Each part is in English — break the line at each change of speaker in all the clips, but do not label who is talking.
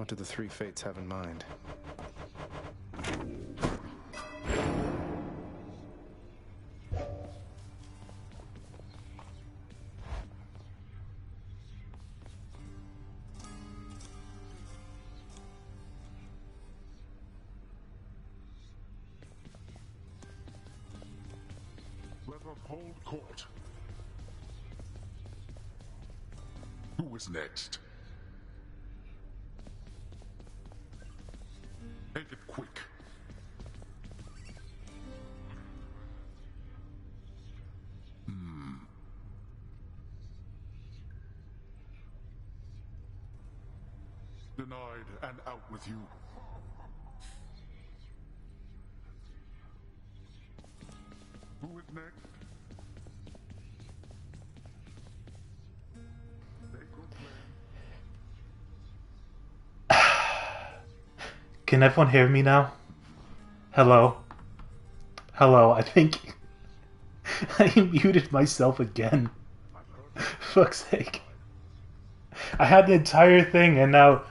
do the three fates have in mind?
Let us hold court. Who is next? Make it quick. Denied and out with you. Who is next?
Can everyone hear me now? Hello? Hello, I think I muted myself again. Fuck's sake. I had the entire thing and now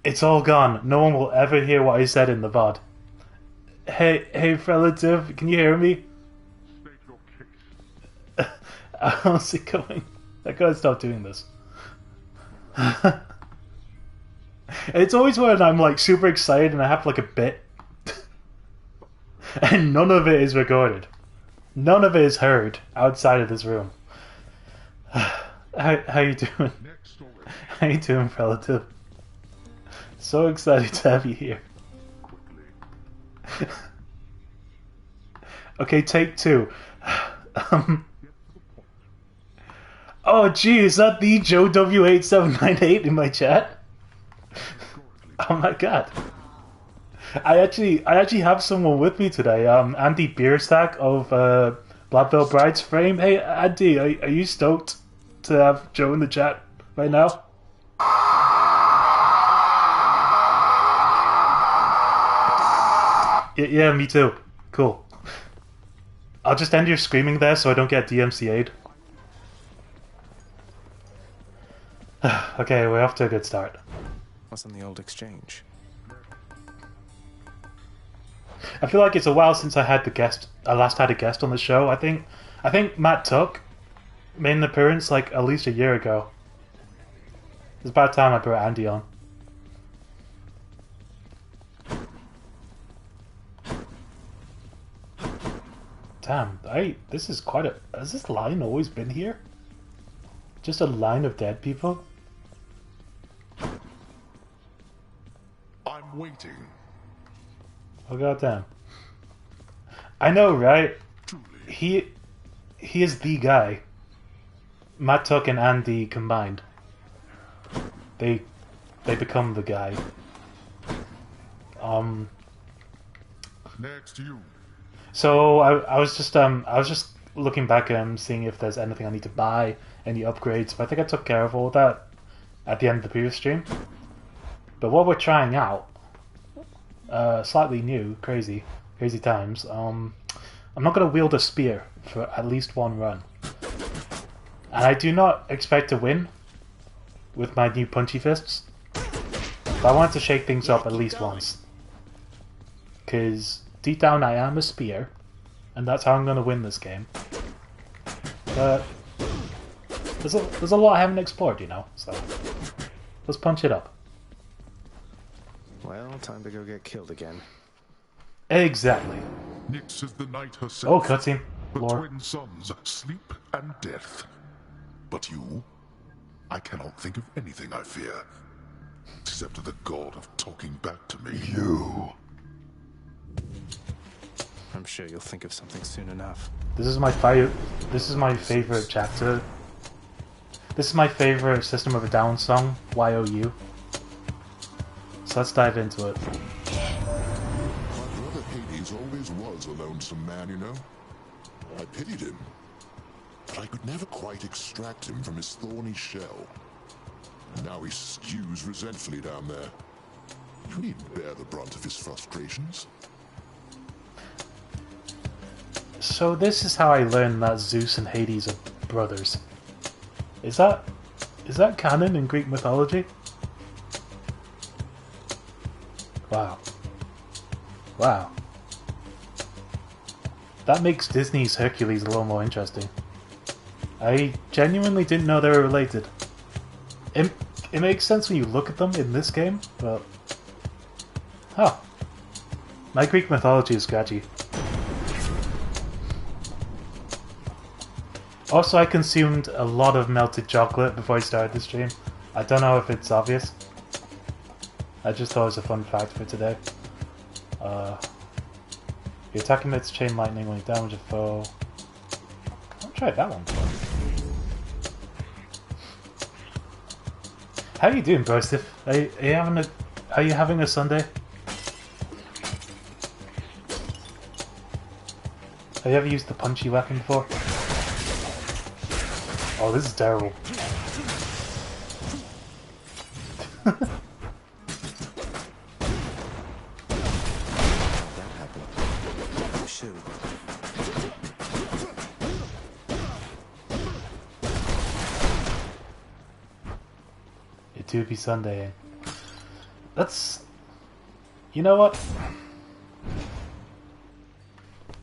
it's all gone. No one will ever hear what I said in the VOD. Hey, relative, can you hear me? How's it going? I gotta stop doing this. It's always when I'm like super excited and I have like a bit and none of it is recorded. None of it is heard outside of this room. How you doing? How you doing, relative? So excited to have you here. Okay, take two. Oh gee, is that the Joe W8798 in my chat? Oh my god. I actually have someone with me today. Andy Bierstack of Black Belt Bride's Frame. Hey Andy, are you stoked to have Joe in the chat right now? Yeah, me too. Cool. I'll just end your screaming there so I don't get DMCA'd. Okay, we're off to a good start.
What's on the old exchange?
I feel like it's a while since I last had a guest on the show. I think Matt Tuck made an appearance like at least a year ago. It's about time I brought Andy on. Damn, this is quite a... Has this line always been here? Just a line of dead people?
I'm waiting.
Oh goddamn. I know, right? He is the guy. Matt Tuck and Andy combined. They become the guy.
Next you.
So I was just looking back and seeing if there's anything I need to buy, any upgrades, but I think I took care of all that at the end of the previous stream. But what we're trying out, slightly new, crazy times. I'm not going to wield a spear for at least one run, and I do not expect to win with my new punchy fists. But I want to shake things up at least once, because deep down I am a spear, and that's how I'm going to win this game. But there's a lot I haven't explored, you know. So let's punch it up.
Well, time to go get killed again.
Exactly.
Nyx is the night herself.
Oh, cutscene.
The
Lore.
twin sons, sleep and death. But you, I cannot think of anything I fear, except the god of talking back to me. You.
I'm sure you'll think of something soon enough.
This is my favorite chapter. This is my favorite System of a Down song, YOU. So let's dive into it.
My brother Hades always was a lonesome man, you know. I pitied him, but I could never quite extract him from his thorny shell. Now he stews resentfully down there. You needn't bear the brunt of his frustrations.
So this is how I learned that Zeus and Hades are brothers. Is that canon in Greek mythology? Wow. Wow. That makes Disney's Hercules a little more interesting. I genuinely didn't know they were related. It makes sense when you look at them in this game, but... Oh. My Greek mythology is scratchy. Also, I consumed a lot of melted chocolate before I started the stream. I don't know if it's obvious. I just thought it was a fun fact for today. Your attack emits chain lightning when you damage a foe. I'll try that one first. How are you doing, bro? Are you having a Sunday? Have you ever used the punchy weapon before? Oh, this is terrible. It do be Sunday. That's... You know what?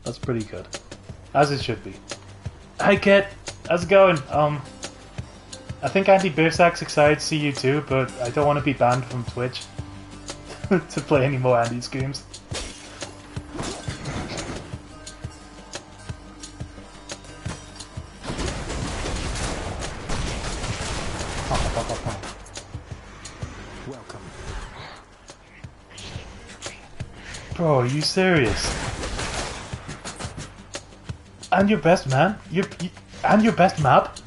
That's pretty good. As it should be. Hi Kit! How's it going? I think Andy Beersak's excited to see you too, but I don't want to be banned from Twitch to play any more Andy's games.
Welcome.
Bro, are you serious? And your best man? And your best map?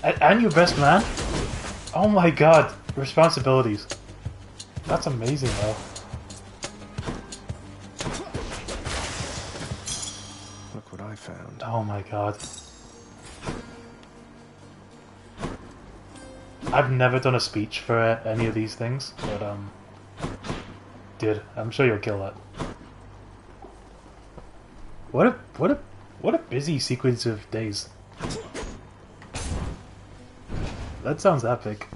And your best man? Oh my god, responsibilities. That's amazing though.
Look what I found.
Oh my god. I've never done a speech for any of these things, but dude, I'm sure you'll kill that. What a busy sequence of days. That sounds epic.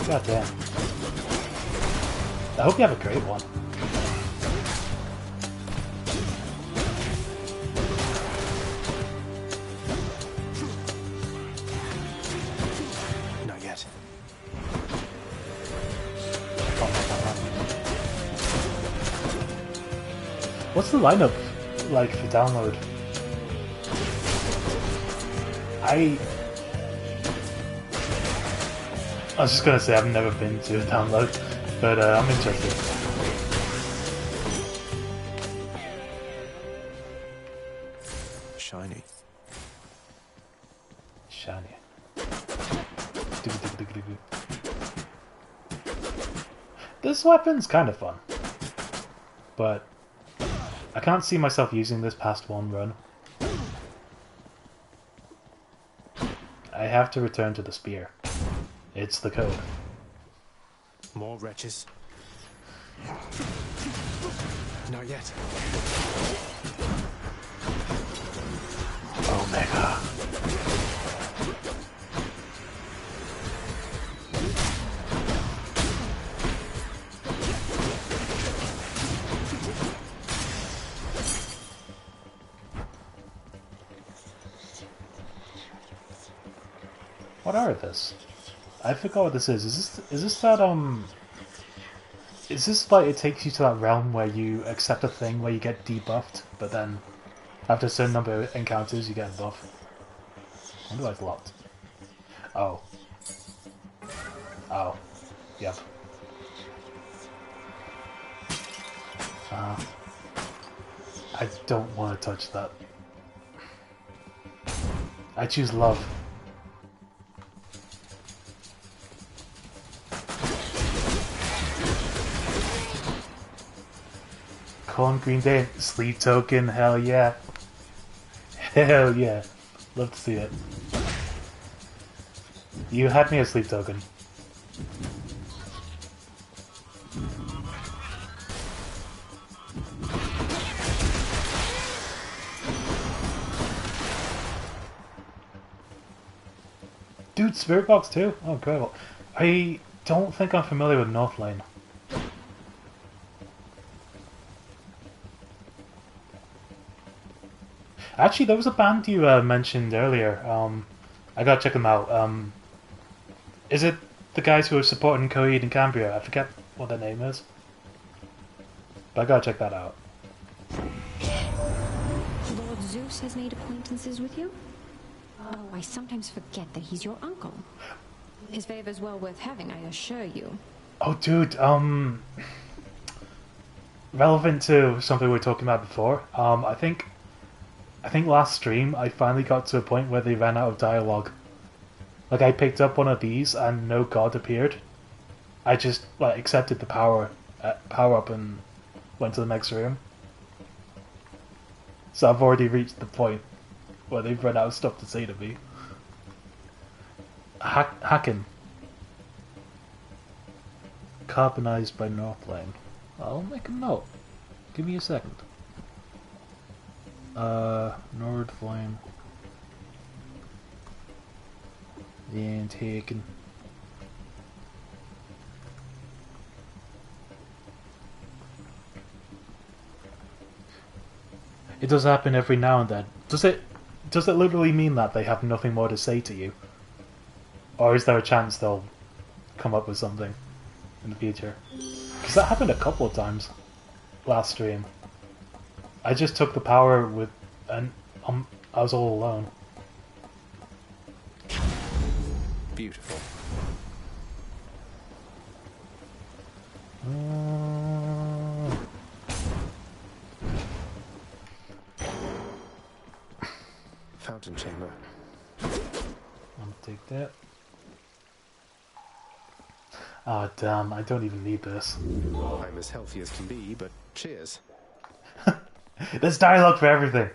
God damn. I hope you have a great one.
Not yet.
What's the lineup like for download? I was just gonna say I've never been to a download, but I'm interested.
Shiny.
Shiny. This weapon's kind of fun, but I can't see myself using this past one run. I have to return to the spear. It's the code.
More wretches. Not yet.
Omega. What are this? I forgot what this is. Is this that is this like it takes you to that realm where you accept a thing where you get debuffed, but then after a certain number of encounters you get a buff? I wonder why it's locked. Oh. Oh. Yep. I don't want to touch that. I choose love. Corn Green Day, sleep token, hell yeah. Hell yeah. Love to see it. You had me a sleep token. dude, Spirit Box too? Oh, incredible. I don't think I'm familiar with Northlane. Actually, there was a band you mentioned earlier. I gotta check them out. Is it the guys who are supporting Coheed and Cambria? I forget what their name is. But I gotta check that out.
Lord Zeus has made acquaintances with you? Oh, I sometimes forget that he's your uncle. His favor's well worth having, I assure you.
Oh, dude, relevant to something we were talking about before, I think last stream I finally got to a point where they ran out of dialogue. Like, I picked up one of these and no god appeared. I just, like, accepted the power up and went to the next room. So I've already reached the point where they've run out of stuff to say to me. Hacking. Carbonized by Northlane. I'll make a note. Give me a second. Nordflame. And Haken. It does happen every now and then. Does it literally mean that they have nothing more to say to you? Or is there a chance they'll come up with something in the future? Because that happened a couple of times last stream. I just took the power with, and I was all alone.
Beautiful. Fountain chamber.
I'll take that. Ah, damn, I don't even need this.
I'm as healthy as can be, but cheers.
There's dialogue for everything.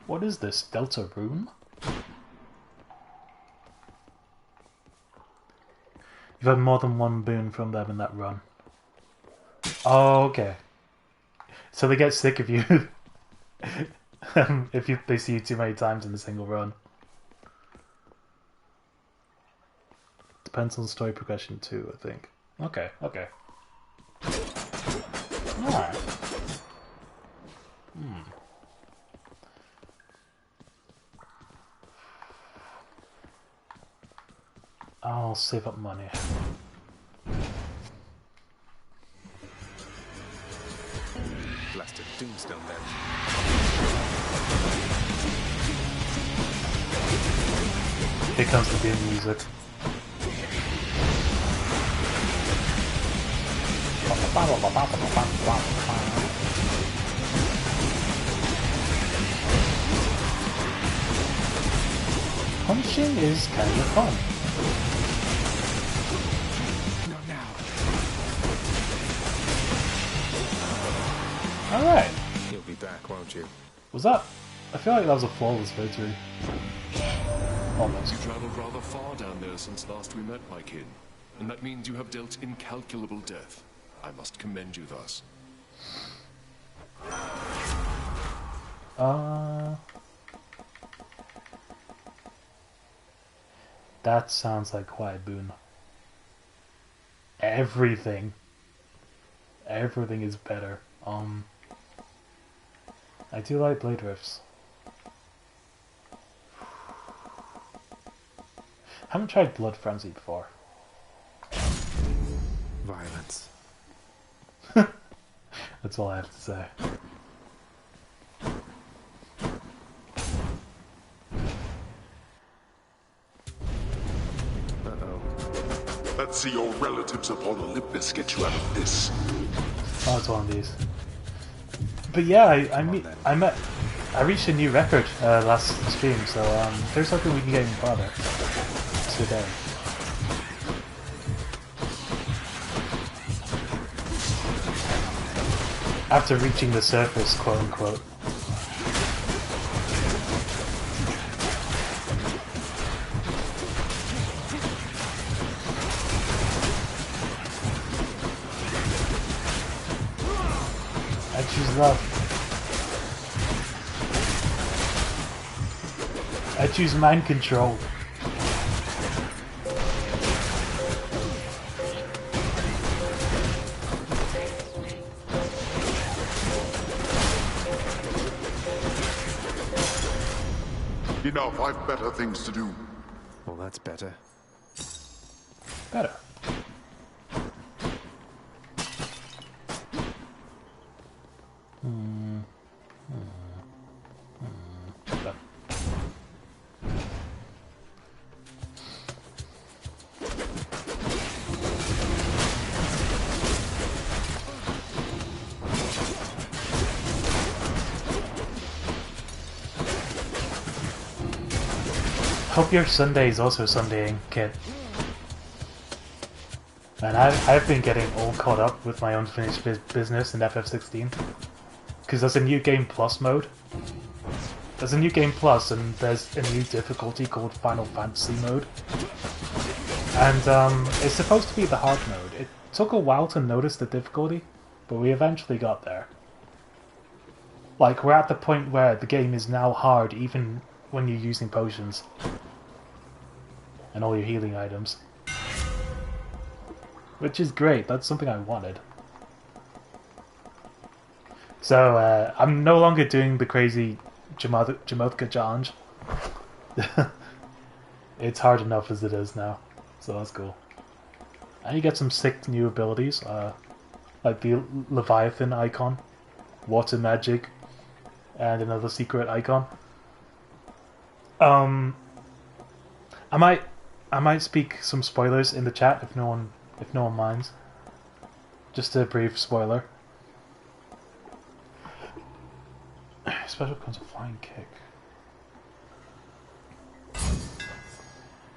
What is this? Delta Rune? You've had more than one boon from them in that run. Oh, okay. So they get sick of you if they see you too many times in a single run. Depends on story progression too, I think. Okay, okay. Alright. I'll save up money.
Blasted Doomstone then.
Here comes the theme music. Punching is kind of fun.
Not now.
Alright.
You'll be back, won't you?
Was that... I feel like that was a flawless victory. Almost.
You traveled rather far down there since last we met, my kin. And that means you have dealt incalculable death. I must commend you thus.
That sounds like quite a boon. Everything is better. I do like blade rifts. Haven't tried Blood Frenzy before.
Violence.
That's all I have to say.
Uh-oh.
Let's see your relatives upon Olympus get you out of this.
Oh, it's one of these. But yeah, I reached a new record last stream, so there's something we can get even farther today. After reaching the surface, quote unquote. I choose love. I choose mind control.
Enough, I've better things to do.
Well, that's better.
Better. But- Hope your Sunday is also Sundaying, kid. Man, I've been getting all caught up with my unfinished business in FF16. Because there's a new Game Plus mode. There's a new Game Plus and there's a new difficulty called Final Fantasy mode. And it's supposed to be the hard mode. It took a while to notice the difficulty, but we eventually got there. Like, we're at the point where the game is now hard even when you're using potions. And all your healing items. Which is great, that's something I wanted. So, I'm no longer doing the crazy Jamotka challenge. It's hard enough as it is now, so that's cool. And you get some sick new abilities, like the Leviathan icon, Water Magic, and another secret icon. I might speak some spoilers in the chat if no one minds. Just a brief spoiler. Special becomes a flying kick.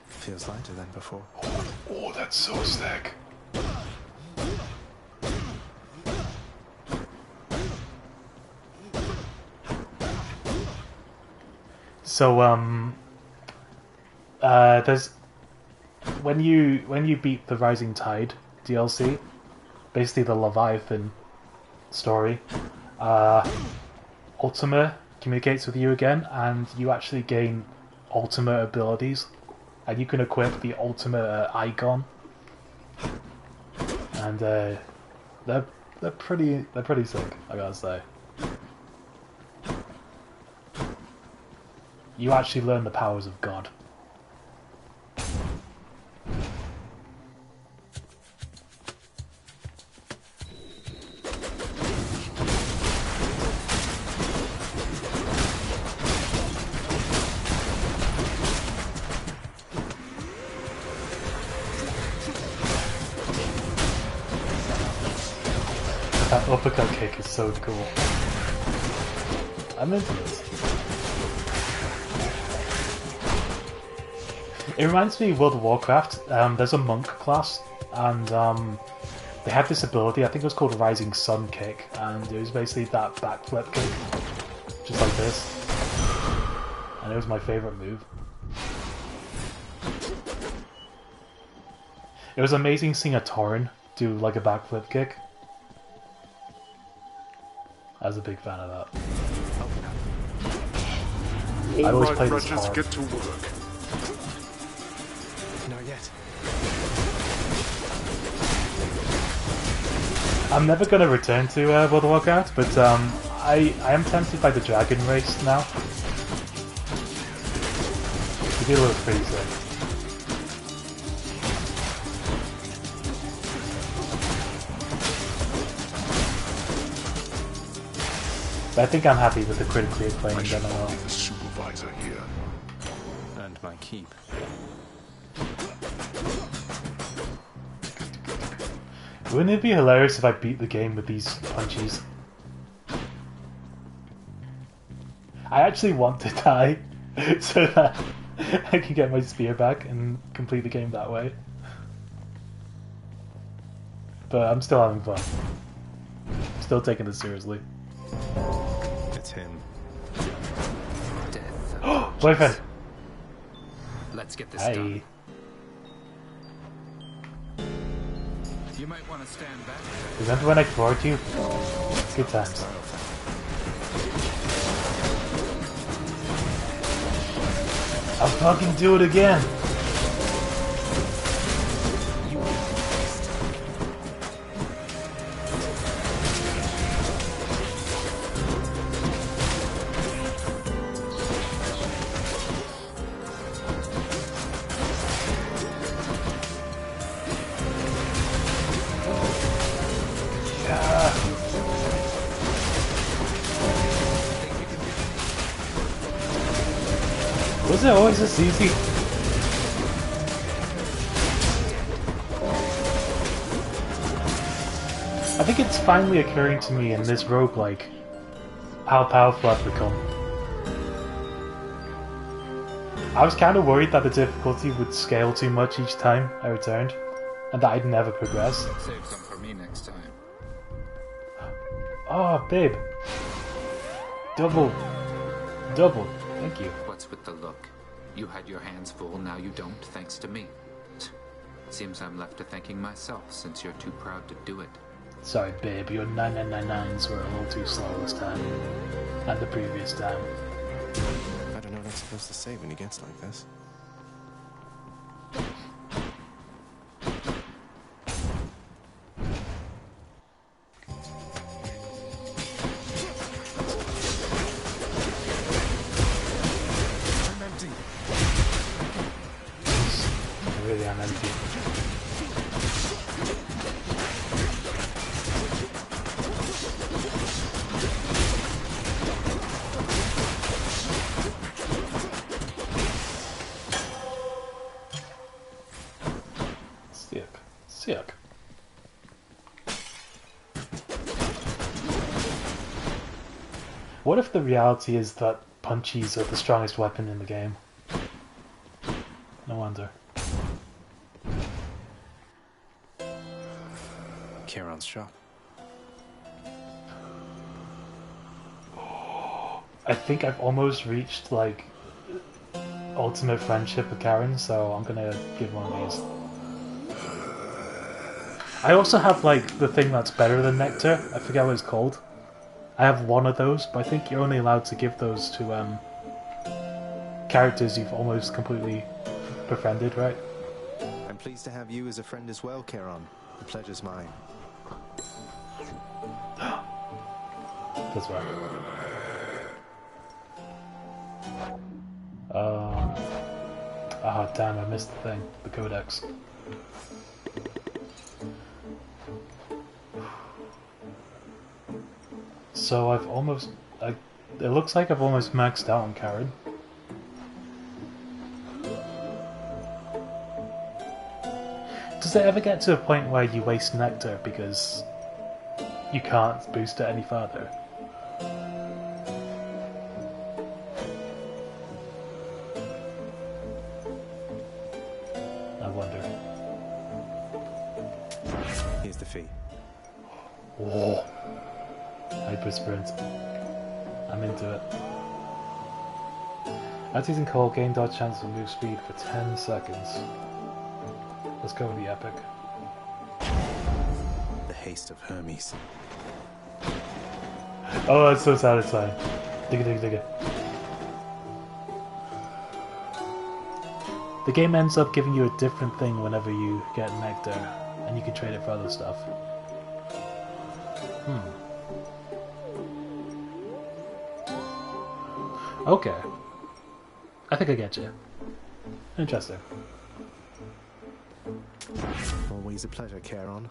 Feels lighter than before.
Oh, that's so sick. So there's when you beat the Rising Tide DLC, basically the Leviathan story, Ultima communicates with you again, and you actually gain Ultima abilities, and you can equip the Ultima icon, and they're pretty sick, I gotta say. You actually learn the powers of God. That uppercut kick is so cool. I'm into this. It reminds me of World of Warcraft. There's a monk class, and they had this ability, I think it was called Rising Sun Kick, and it was basically that backflip kick, just like this. And it was my favourite move. It was amazing seeing a Tauren do like a backflip kick. I was a big fan of that. I always played this hard.
Get to work.
Not yet.
I'm never going to return to World of Warcraft, but I am tempted by the Dragon Race now. The deal looks pretty sick. But I think I'm happy with the critically acclaimed MMO.
The supervisor here.
And my keep.
Wouldn't it be hilarious if I beat the game with these punches? I actually want to die so that I can get my spear back and complete the game that way. But I'm still having fun. Still taking this seriously.
It's him.
Death.
Boyfriend!
Let's get this
Hi.
done. You might want to stand back.
Remember when I floored you? Good times. I'll fucking do it again! Was it always this easy? I think it's finally occurring to me in this roguelike how powerful I've become. I was kind of worried that the difficulty would scale too much each time I returned, and that I'd never progress.
Save some for me next time.
Oh, babe. Double. Double. Thank you.
What's with the look? You had your hands full, now you don't, thanks to me. Seems I'm left to thanking myself, since you're too proud to do it.
Sorry, babe, your 9999s were a little too slow this time. And the previous time.
I don't know what I'm supposed to say when he gets like this.
I really am empty. Sick. Sick. What if the reality is that punchies are the strongest weapon in the game? No wonder.
Kieran's shop.
I think I've almost reached, like, ultimate friendship with Karen, so I'm gonna give one of these. I also have, like, the thing that's better than Nectar. I forget what it's called. I have one of those, but I think you're only allowed to give those to, characters you've almost completely befriended, right?
I'm pleased to have you as a friend as well, Kieran. The pleasure's mine.
That's right. Ah, damn, I missed the thing. The codex. So I've almost... it looks like I've almost maxed out on Karen. Does it ever get to a point where you waste Nectar because you can't boost it any further? I wonder.
Here's the fee.
Whoa. Hyper sprint. I'm into it. As using Cold, gain dodge chance to move speed for 10 seconds. Let's go with the epic.
The haste of Hermes.
Oh, that's so satisfying. Dig it, dig it, dig it. The game ends up giving you a different thing whenever you get Nectar, and you can trade it for other stuff. Okay. I think I get you. Interesting.
Always a pleasure, Kieran.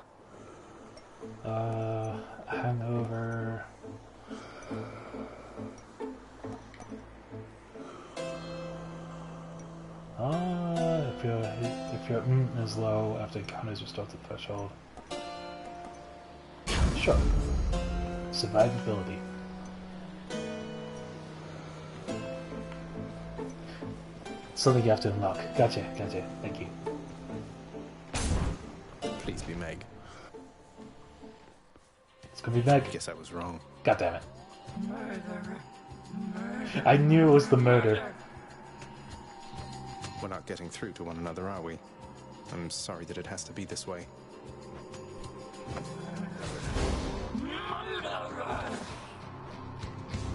Hangover. If your is low after encounters restored to the threshold. Sure. Survivability. Something you have to unlock. Gotcha, gotcha. Thank you.
Please be Meg.
It's gonna be Meg.
Guess I was wrong.
God damn it. I knew it was the murder.
We're not getting through to one another, are we? I'm sorry that it has to be this way.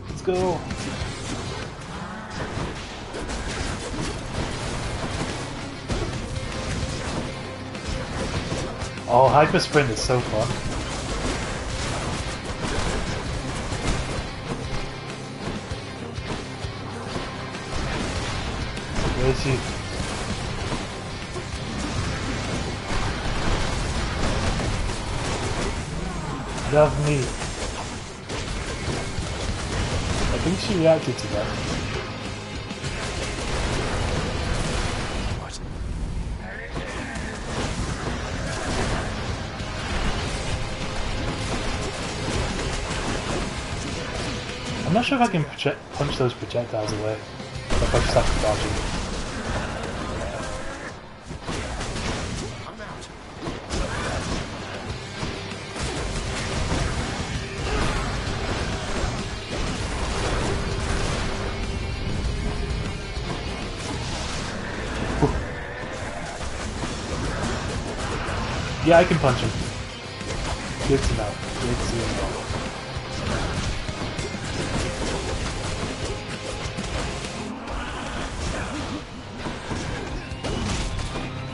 Let's go. Oh, Hyper Sprint is so fun. Where is she? Love me. I think she reacted to that.
What?
I'm not sure if I can punch those projectiles away. Or if I just have to dodge them. Yeah, I can punch him. Good to know. Good to know.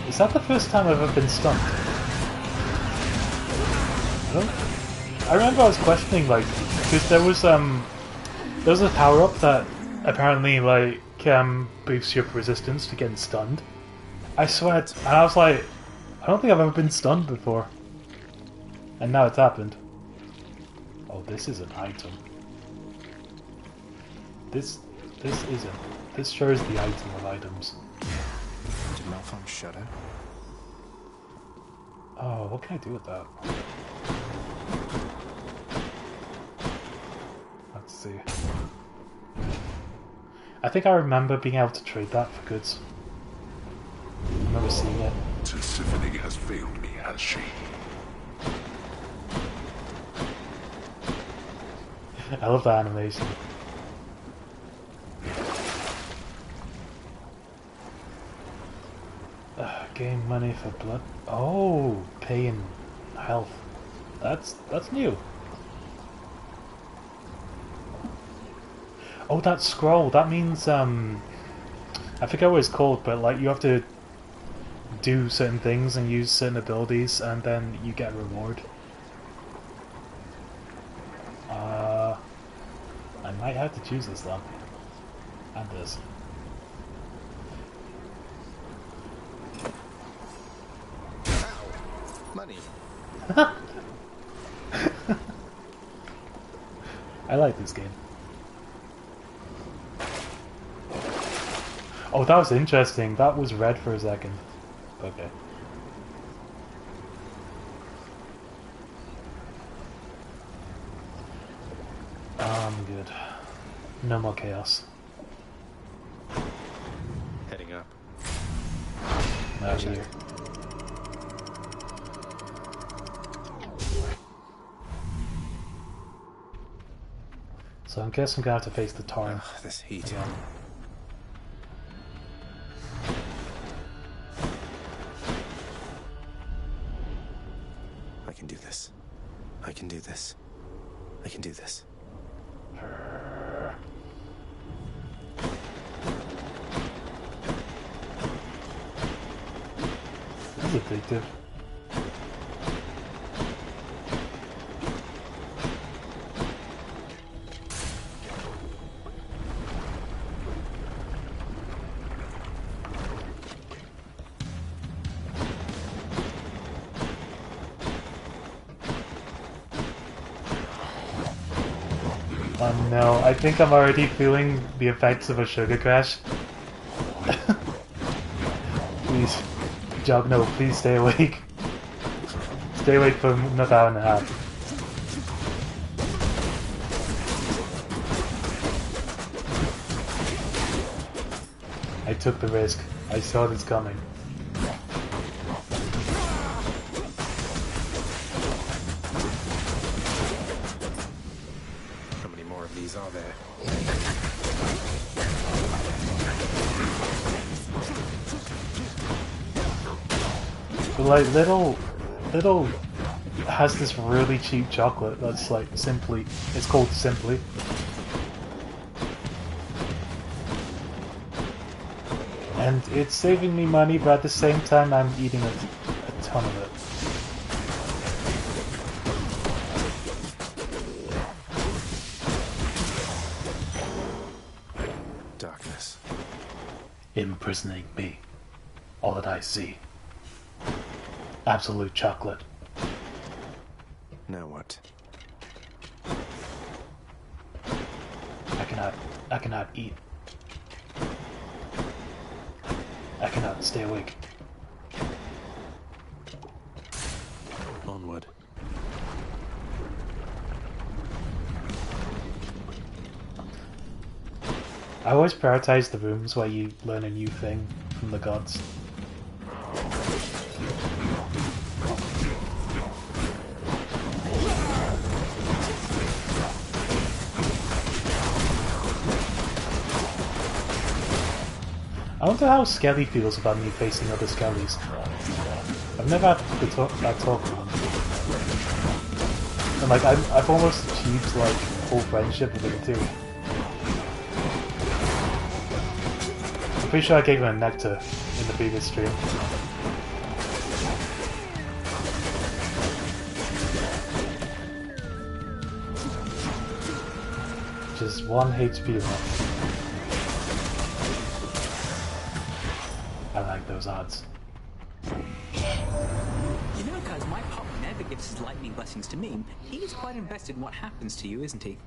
Is that the first time I've ever been stunned? I remember I was questioning, like, because there was a power up that apparently like boosts your resistance to getting stunned. I swear, and I was like, I don't think I've ever been stunned before. And now it's happened. Oh, this is an item. This isn't. This sure is the item of items.
Did Malphite shudder?
Oh, what can I do with that? Let's see. I think I remember being able to trade that for goods. I remember seeing it.
Tisiphone has failed me, has she?
I love that animation. Gain money for blood. Oh, pay in health. That's new. Oh, that scroll. That means I forget what it's called, but like you have to do certain things and use certain abilities, and then you get a reward. I might have to choose this then, and this.
Money.
I like this game. Oh, that was interesting. That was red for a second. Okay. I'm good. No more chaos.
Heading up.
Out here. So I guess I'm gonna have to face the Torrent.
Ugh, this heat.
Again.
I can do this. I can do this. I can do this.
This is addictive. Oh no, I think I'm already feeling the effects of a sugar crash. Please, Jogno, please stay awake. Stay awake for another hour and a half. I took the risk. I saw this coming.
How many more of these are there?
But like little has this really cheap chocolate that's like Simply. It's called Simply. And it's saving me money, but at the same time I'm eating a ton of it. imprisoning me. All that I see. Absolute chocolate.
Now what?
I cannot eat. I cannot stay awake.
Onward.
I always prioritize the rooms where you learn a new thing from the gods. I wonder how Skelly feels about me facing other Skellies. I've never had that talk with him. And like, I've almost achieved like full friendship with him too. I'm pretty sure I gave him a nectar in the previous stream. Just 1 HP left. I like those odds.
You know, guys, my pop never gives his lightning blessings to me. He's quite invested in what happens to you, isn't he?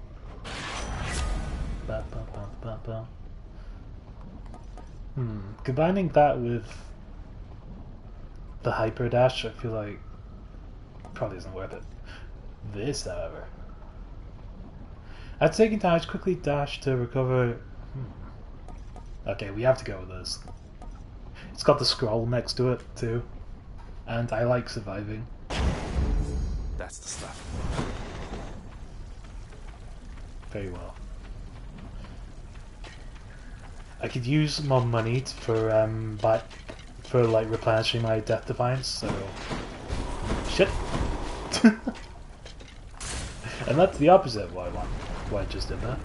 Ba, ba, ba, ba, ba. Combining that with the hyper dash, I feel like probably isn't worth it. This, however, at taking damage, quickly dash to recover. Okay, we have to go with this. It's got the scroll next to it too, and I like surviving.
That's the stuff.
Very well. I could use more money for like replenishing my Death Defiance, so shit. And that's the opposite of what I want. What I just did there.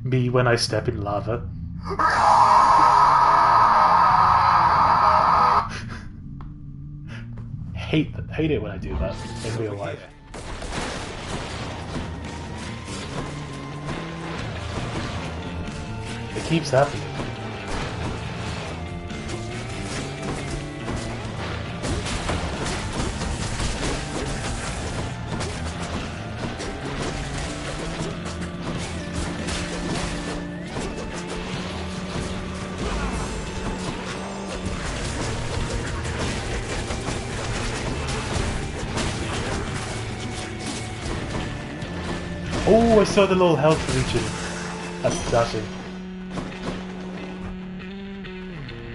Me when I step in lava. Hate it when I do that in real life. It keeps happening. Oh, I saw the little health region. That's dashing.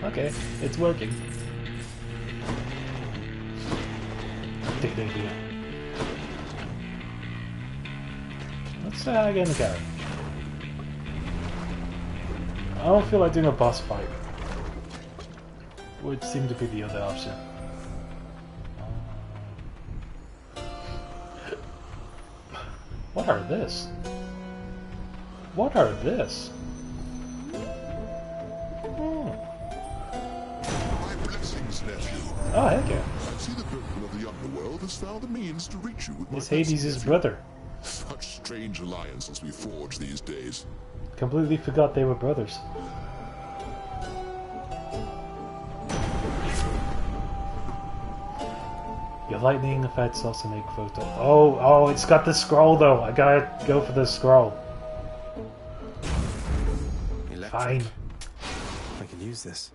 Okay, it's working. Let's say hi again, Garrett. I don't feel like doing a boss fight. Would seem to be the other option. What are this? What are this?
My blessings, nephew.
Oh, heck yeah.
I see the people of the underworld has found the means to reach you with my
It's Hades'
blessings, nephew.
brother.
Such strange alliances we forge these days.
Completely forgot they were brothers. Your lightning effects also make photo. Oh, it's got the scroll though. I gotta go for the scroll.
Electric.
Fine.
I can use this.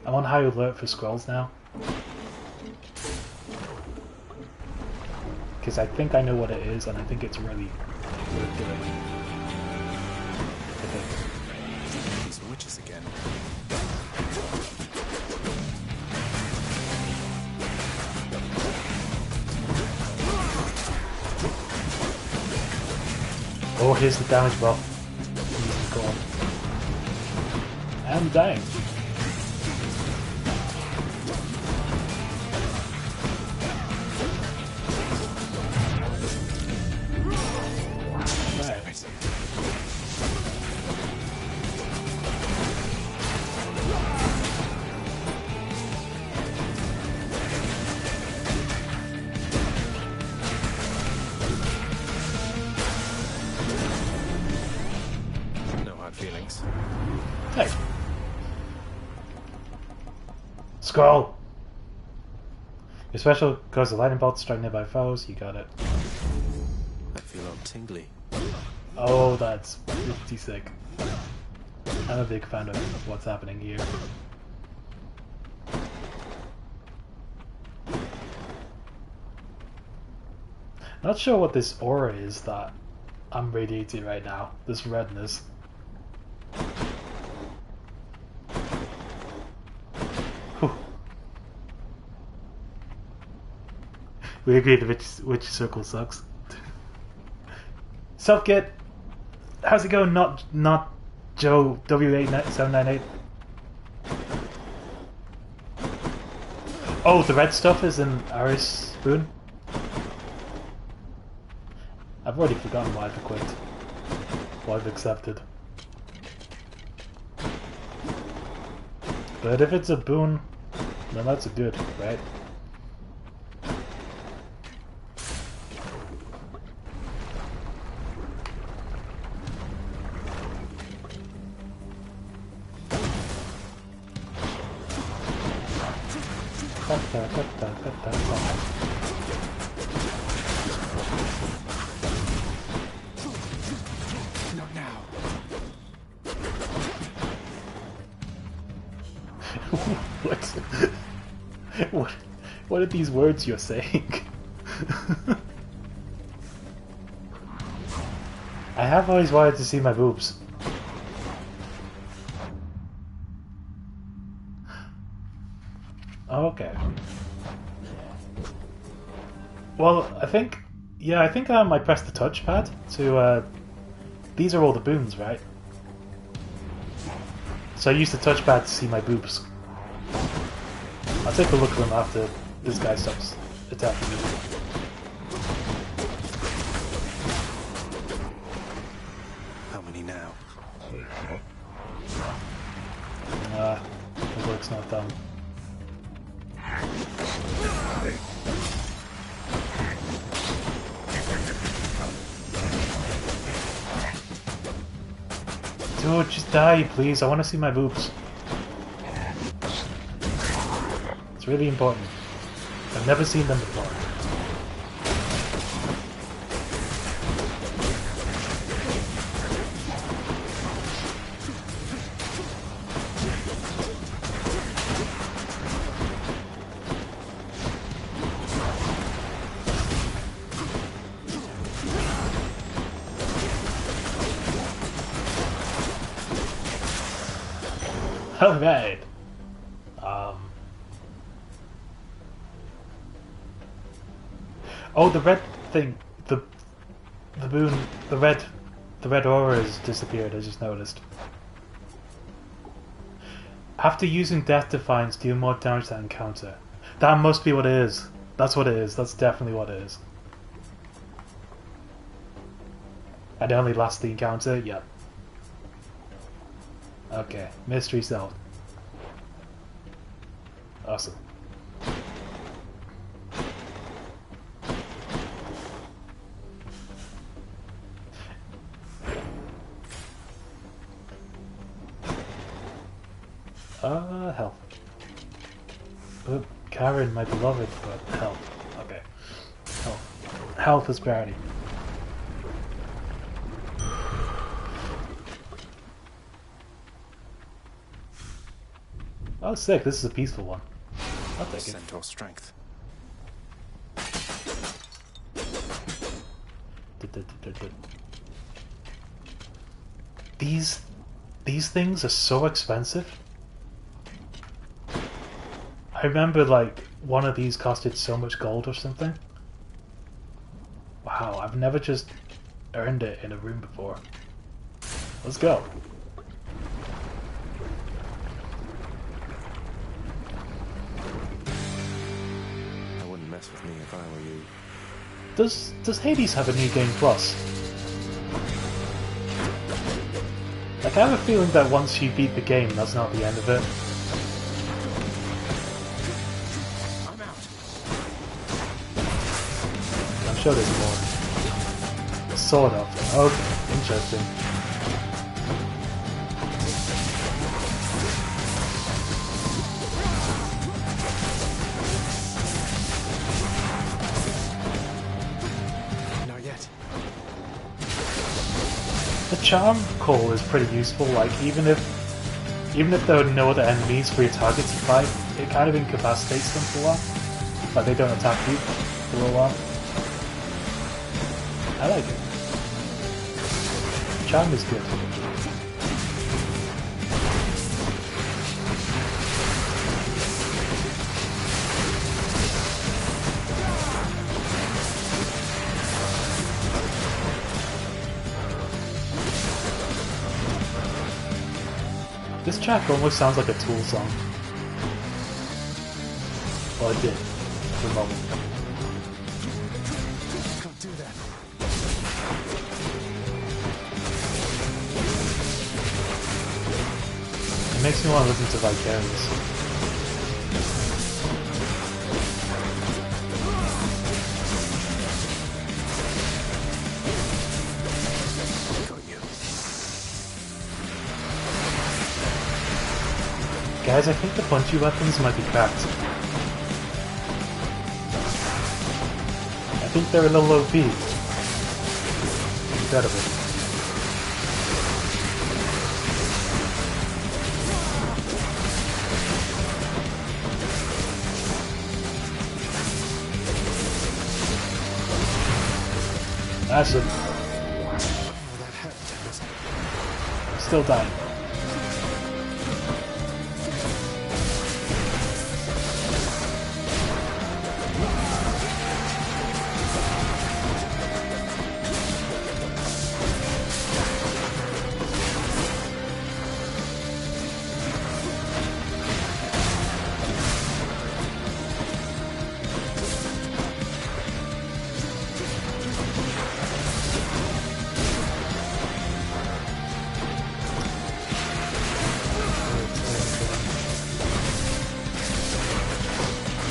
I'm on high alert for scrolls now. Because I think I know what it is, and I think it's really worth doing. I think.
These witches again.
Oh, here's the damage buff. Easy call. I'm dying. Right. Scroll! Your special causes a lightning bolt to strike nearby foes. You got it.
I feel all tingly.
Oh, that's pretty sick. I'm a big fan of what's happening here. Not sure what this aura is that I'm radiating right now. This redness. Whew. We agree the witch circle sucks. Self-kit! How's it going? Not Joe W8798. Oh, the red stuff is in Aris Spoon? I've already forgotten why I've quit. Why I've accepted. But if it's a boon, then that's a good, right?
Not now.
What are these words you're saying? I have always wanted to see my boobs. Oh, okay. Well, I think I might press the touchpad to, these are all the boons, right? So I use the touchpad to see my boobs. I'll take a look at them after this guy stops attacking me.
How many now?
The work's not done. Dude, just die, please. I want to see my boobs. It's really important. I've never seen them before. Alright. Oh, the red thing, the boon, the red aura has disappeared. I just noticed. After using Death Defiance, deal more damage to that encounter. That must be what it is. That's what it is. That's definitely what it is. And it only lasts the encounter. Yep. Okay, mystery solved. Awesome. Health. Oh, Karen, my beloved, but health. Okay. Health. Health is priority. Oh, sick. This is a peaceful one. I'll take it.
Centaur strength.
These things are so expensive. I remember, like, one of these costed so much gold or something. Wow, I've never just earned it in a room before. Let's go.
I wouldn't mess with me if I were you.
Does Hades have a New Game Plus? Like, I have a feeling that once you beat the game, that's not the end of it.
I'm out.
I'm sure there's more. Sort of. Okay, interesting. The charm call is pretty useful, like even if there are no other enemies for your target to fight, it kind of incapacitates them for a while. Like they don't attack you for a while. I like it. Charm is good. This track almost sounds like a Tool song. Well, it did, for a moment.
Can't do that.
It makes me want to listen to Vicarious.
Got you.
Guys, I think the punchy weapons might be cracked. I think they're a little OP. Incredible. That's it.
Oh, that hurt.
Still dying.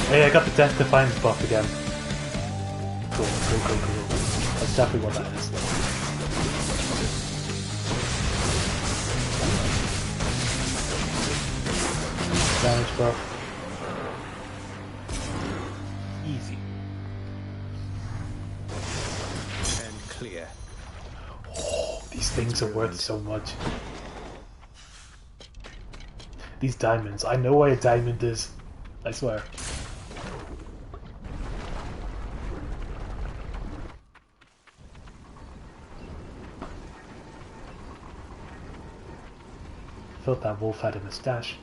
Hey, I got the Death Defiance buff again. Cool. That's definitely what that is. Damage buff. Easy.
And clear.
Oh, these things are worth so much. These diamonds. I know why a diamond is. I swear. Thought that wolf had a moustache.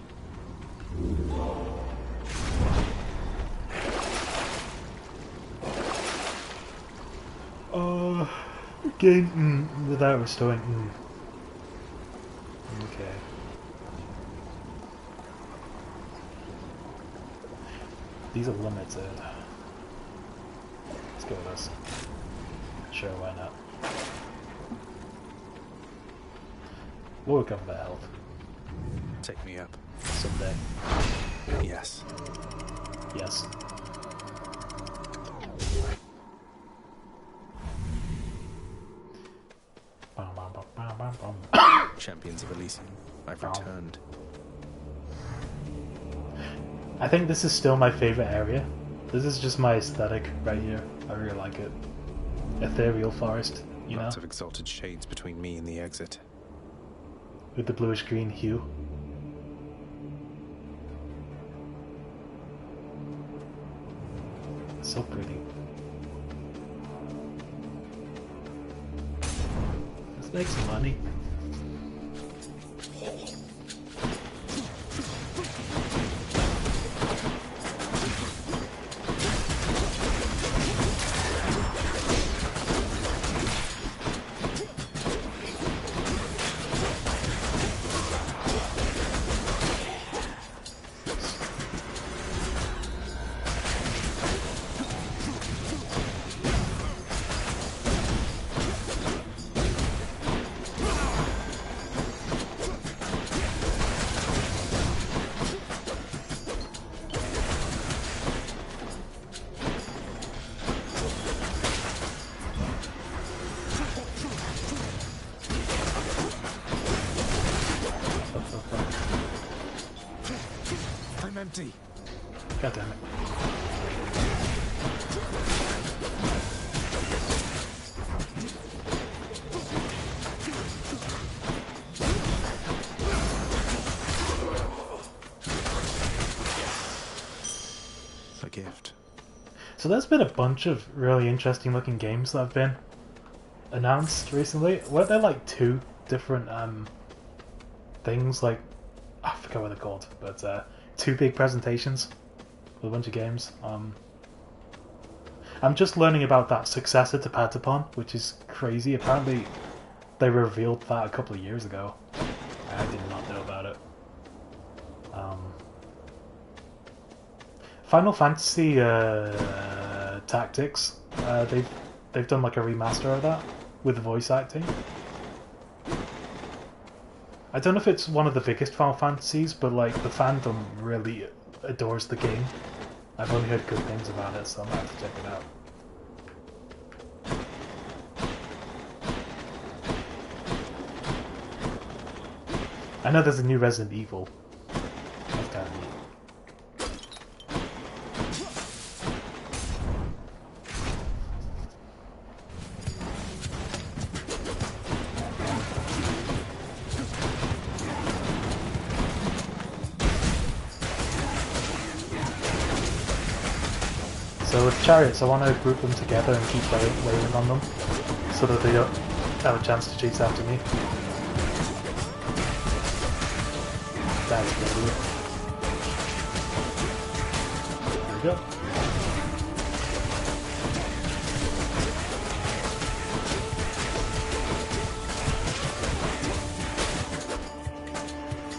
Game without restoring. Okay. These are limited. Let's go with this. Sure, why not? We'll recover the health.
Take me up.
Someday.
Yes.
Yes.
Champions of Elysium, I've returned.
I think this is still my favorite area. This is just my aesthetic right here. I really like it. Ethereal forest, you know?
Lots of exalted shades between me and the exit.
With the bluish green hue. So pretty. Let's make some money.
I'm empty.
God damn it. So there's been a bunch of really interesting looking games that have been announced recently. Weren't there like 2 different things, like I forget what they're called, but 2 big presentations with a bunch of games. I'm just learning about that successor to Patapon, which is crazy. Apparently they revealed that a couple of years ago. I did not know about it. Final Fantasy Tactics, they've done like a remaster of that with the voice acting. I don't know if it's one of the biggest Final Fantasies, but like the fandom really adores the game. I've only heard good things about it, so I might have to check it out. I know there's a new Resident Evil. That's kind of neat. So with chariots, I want to group them together and keep layering on them, so that they don't have a chance to chase after me. That's good. There we go.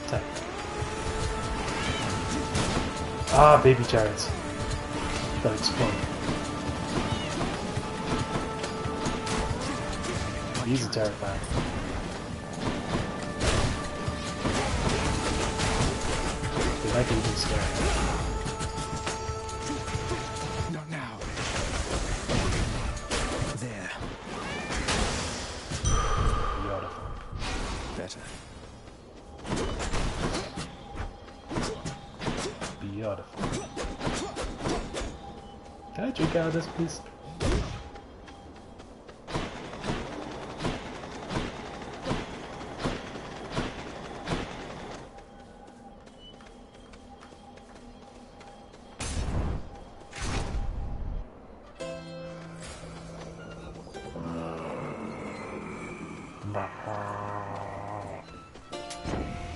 Attack. Ah, baby chariots. That explode. These are terrifying. They might be even scary.
Not now.
There.
Beautiful.
Better.
Beautiful. Can I drink out of this, please?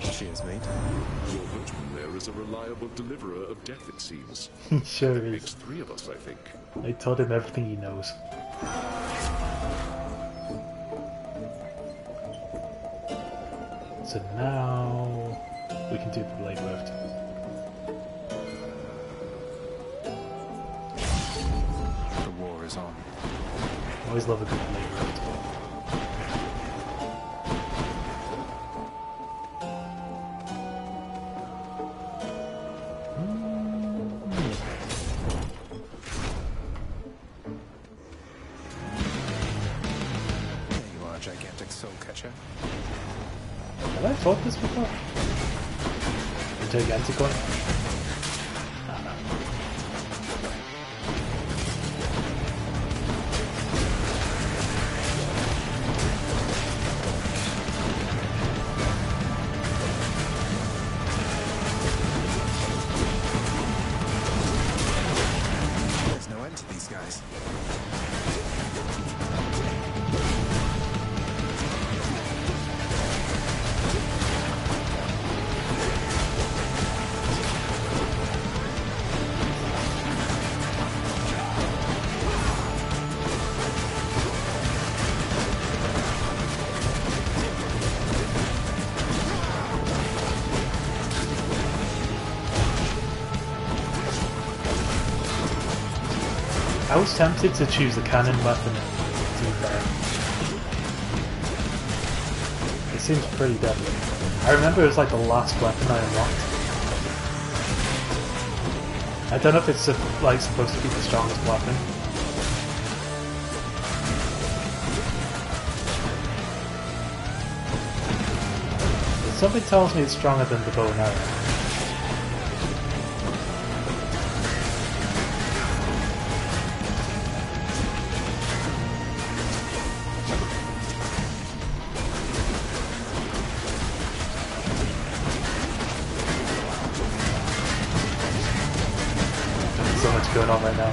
Cheers, mate.
Your boatman there is a reliable deliverer of death, it seems.
He sure
Makes
is.
3 of us, I think.
I told him everything he knows. So now we can do the blade lift.
The war is on.
Always love a good blade lift.
There you are, gigantic soul catcher.
Have I fought this before? The gigantic one?
There's no end to these guys.
I was tempted to choose a cannon weapon, to be fair. It seems pretty deadly. I remember it was like the last weapon I unlocked. I don't know if it's like supposed to be the strongest weapon. But something tells me it's stronger than the bow and arrow. So much going on right now.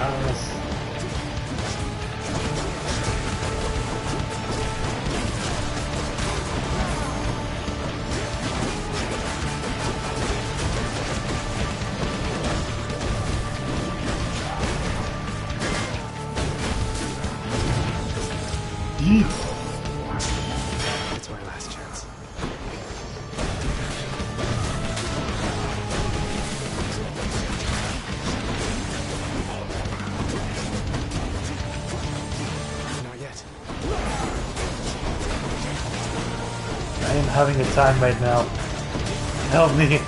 Yes.
It's my last chance. Not yet.
I am having a time right now. Help me.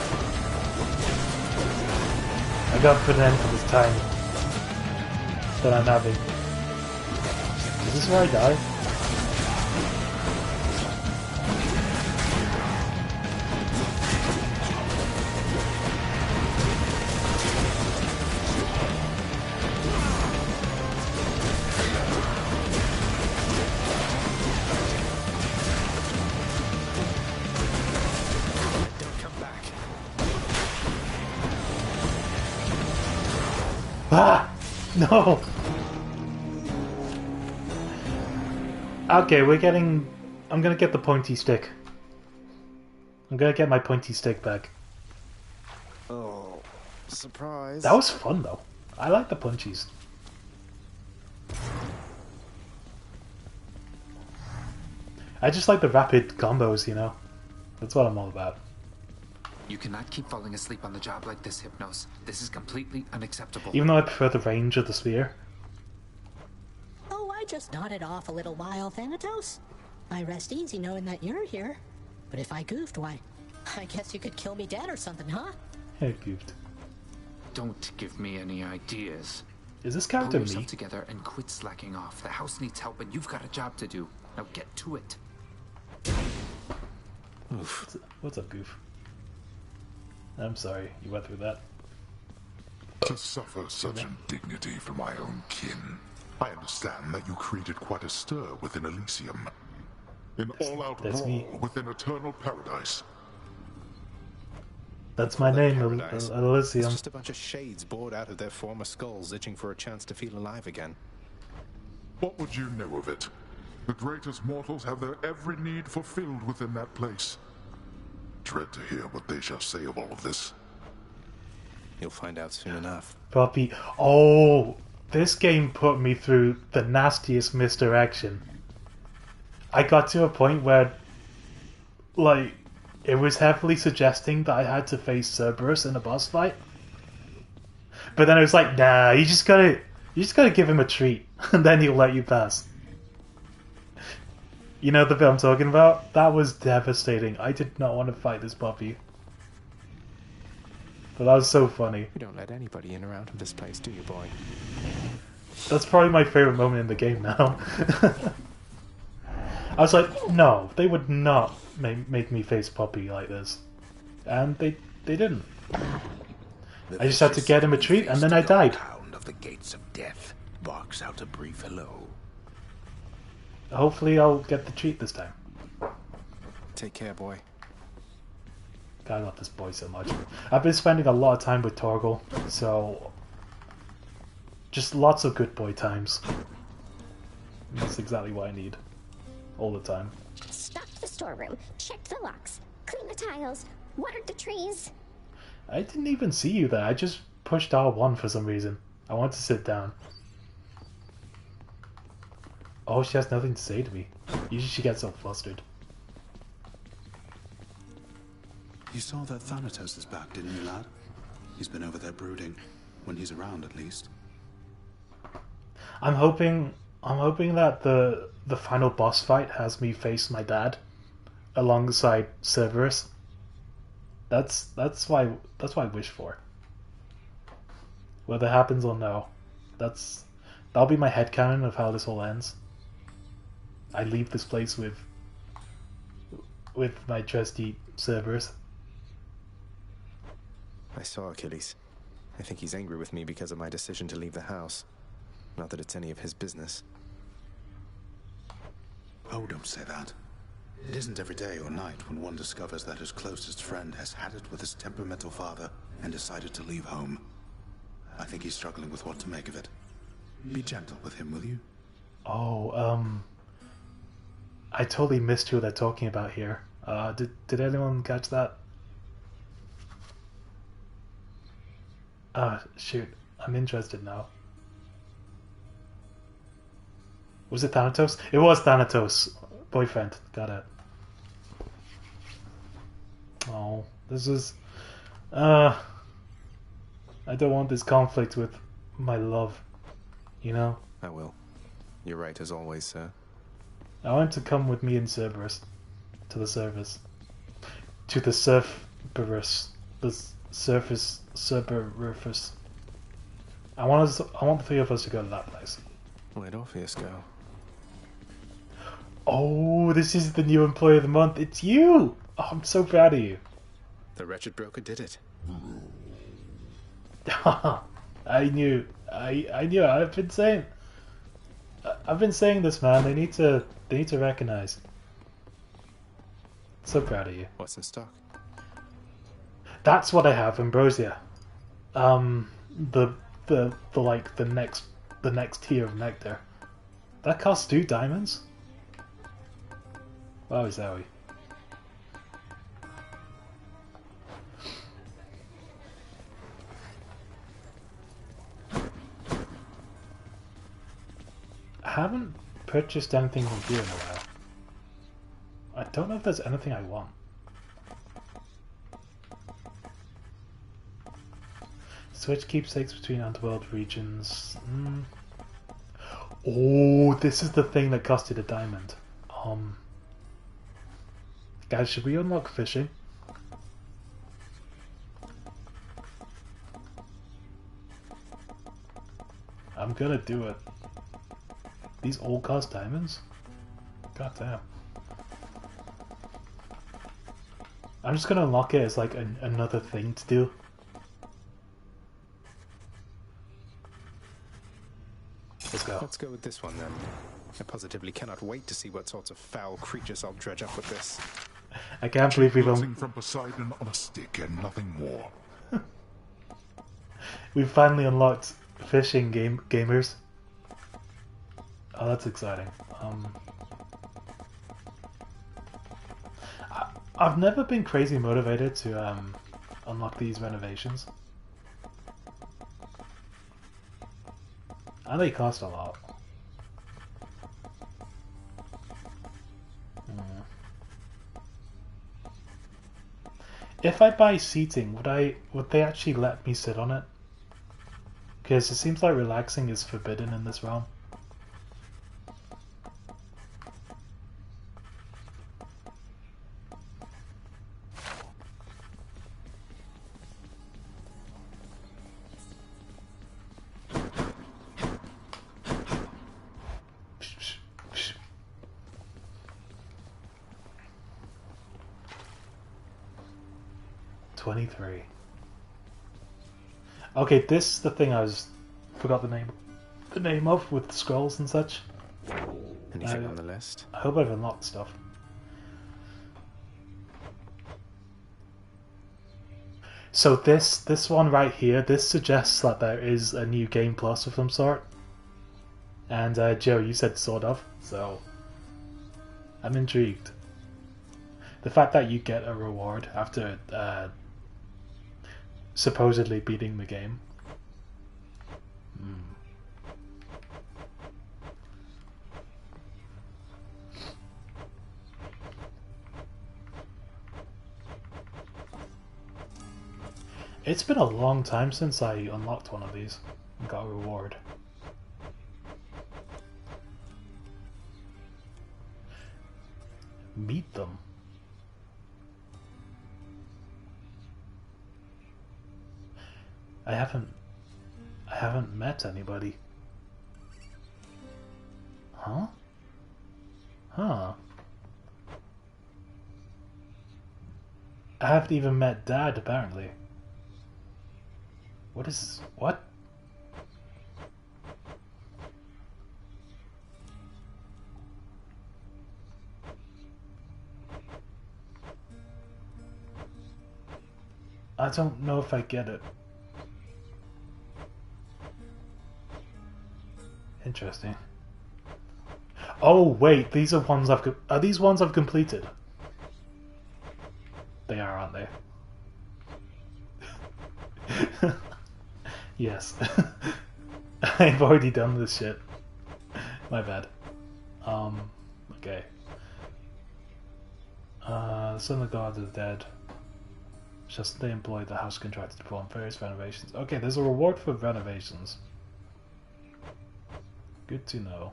I gotta put an end to this time that I'm having. Is this where I die?
Don't come back.
Ah! No! Okay, we're getting... I'm gonna get the pointy stick. I'm gonna get my pointy stick back.
Oh, surprise.
That was fun though. I like the punchies. I just like the rapid combos, you know? That's what I'm all about.
You cannot keep falling asleep on the job like this, Hypnos. This is completely unacceptable.
Even though I prefer the range of the sphere.
Oh, I just nodded off a little while, Thanatos. I rest easy knowing that you're here. But if I goofed, why, I guess you could kill me dead or something, huh?
Yeah, goofed.
Don't give me any ideas.
Is this
Pull
character
yourself
me?
together and quit slacking off. The house needs help and you've got a job to do. Now get to it.
Oof. What's up, Goof? I'm sorry, you went through that.
To suffer such indignity from my own kin. I understand that you created quite a stir within Elysium. An all-out
That's
brawl
me.
within Eternal Paradise.
That's my name,
Paradise. It's
Elysium.
just a bunch of shades bored out of their former skulls, itching for a chance to feel alive again.
What would you know of it? The greatest mortals have their every need fulfilled within that place. Dread to hear what they shall say of all of this.
You'll find out soon enough.
Puppy. Oh, this game put me through the nastiest misdirection. I got to a point where, like, it was heavily suggesting that I had to face Cerberus in a boss fight. But then it was like, nah, you just gotta give him a treat, and then he'll let you pass. You know the bit I'm talking about? That was devastating. I did not want to fight this puppy. But that was so funny.
You don't let anybody in or out of this place, do you, boy?
That's probably my favorite moment in the game now. I was like, no, they would not make me face Puppy like this. And they didn't. I just had to get him a treat, and then I died.
Hound of the gates of death barks out a brief hello.
Hopefully I'll get the treat this time.
Take care, boy.
God, I love this boy so much. I've been spending a lot of time with Torgal, so... just lots of good boy times. That's exactly what I need. All the time.
Stocked the storeroom, checked the locks, cleaned the tiles, watered the trees.
I didn't even see you there. I just pushed R1 for some reason. I want to sit down. Oh, she has nothing to say to me. Usually she gets so flustered.
You saw that Thanatos is back, didn't you, lad? He's been over there brooding. When he's around, at least.
I'm hoping that the final boss fight has me face my dad alongside Cerberus. That's what I wish for. Whether it happens or no, that'll be my headcanon of how this all ends. I leave this place with my trusty Cerberus.
I saw Achilles. I think he's angry with me because of my decision to leave the house. Not that it's any of his business.
Oh, don't say that. It isn't every day or night when one discovers that his closest friend has had it with his temperamental father and decided to leave home. I think he's struggling with what to make of it. Be gentle with him, will you?
Oh, I totally missed who they're talking about here. Did anyone catch that? Shoot. I'm interested now. Was it Thanatos? It was Thanatos. Boyfriend. Got it. Oh, this is... I don't want this conflict with my love. You know?
I will. You're right, as always, sir.
I want to come with me and Cerberus. To the service. To the Cerberus. The surface Cerberus. I want the three of us to go to that place.
Where'd Orpheus go?
Oh, this is the new employee of the month. It's you! Oh, I'm so proud of you.
The wretched broker did it.
I knew. I knew. I've been saying this, man. They need to recognize. So proud of you.
What's in stock?
That's what I have, Ambrosia. The next tier of nectar. That costs 2 diamonds? Wow, Zoe. I haven't purchased anything from here in a while. I don't know if there's anything I want. Switch keepsakes between underworld regions. Oh, this is the thing that costed a diamond. Guys, should we unlock fishing? I'm gonna do it. These all cost diamonds? God damn. I'm just gonna unlock it as like another thing to do. Let's go.
Let's go with this one then. I positively cannot wait to see what sorts of foul creatures I'll dredge up with this.
I can't believe we've
from Poseidon on a stick and nothing more.
We've finally unlocked fishing gamers. Oh, that's exciting. I've never been crazy motivated to unlock these renovations. And they cost a lot. If I buy seating, would they actually let me sit on it? Because it seems like relaxing is forbidden in this realm. Okay, this is the thing forgot the name of with the scrolls and such.
Anything on the list?
I hope I've unlocked stuff. So this one right here, this suggests that there is a new game plus of some sort. And Joe, you said sort of, so I'm intrigued. The fact that you get a reward after supposedly beating the game. It's been a long time since I unlocked one of these and got a reward. Meet them. I haven't met anybody. Huh? Huh. I haven't even met Dad, apparently. What? I don't know if I get it. Interesting. Oh wait, these are ones are these ones I've completed? They are, aren't they? Yes. I've already done this shit. My bad. Okay. The Son of God is dead. Just they employed the house contractor to perform various renovations. Okay, there's a reward for renovations. Good to know.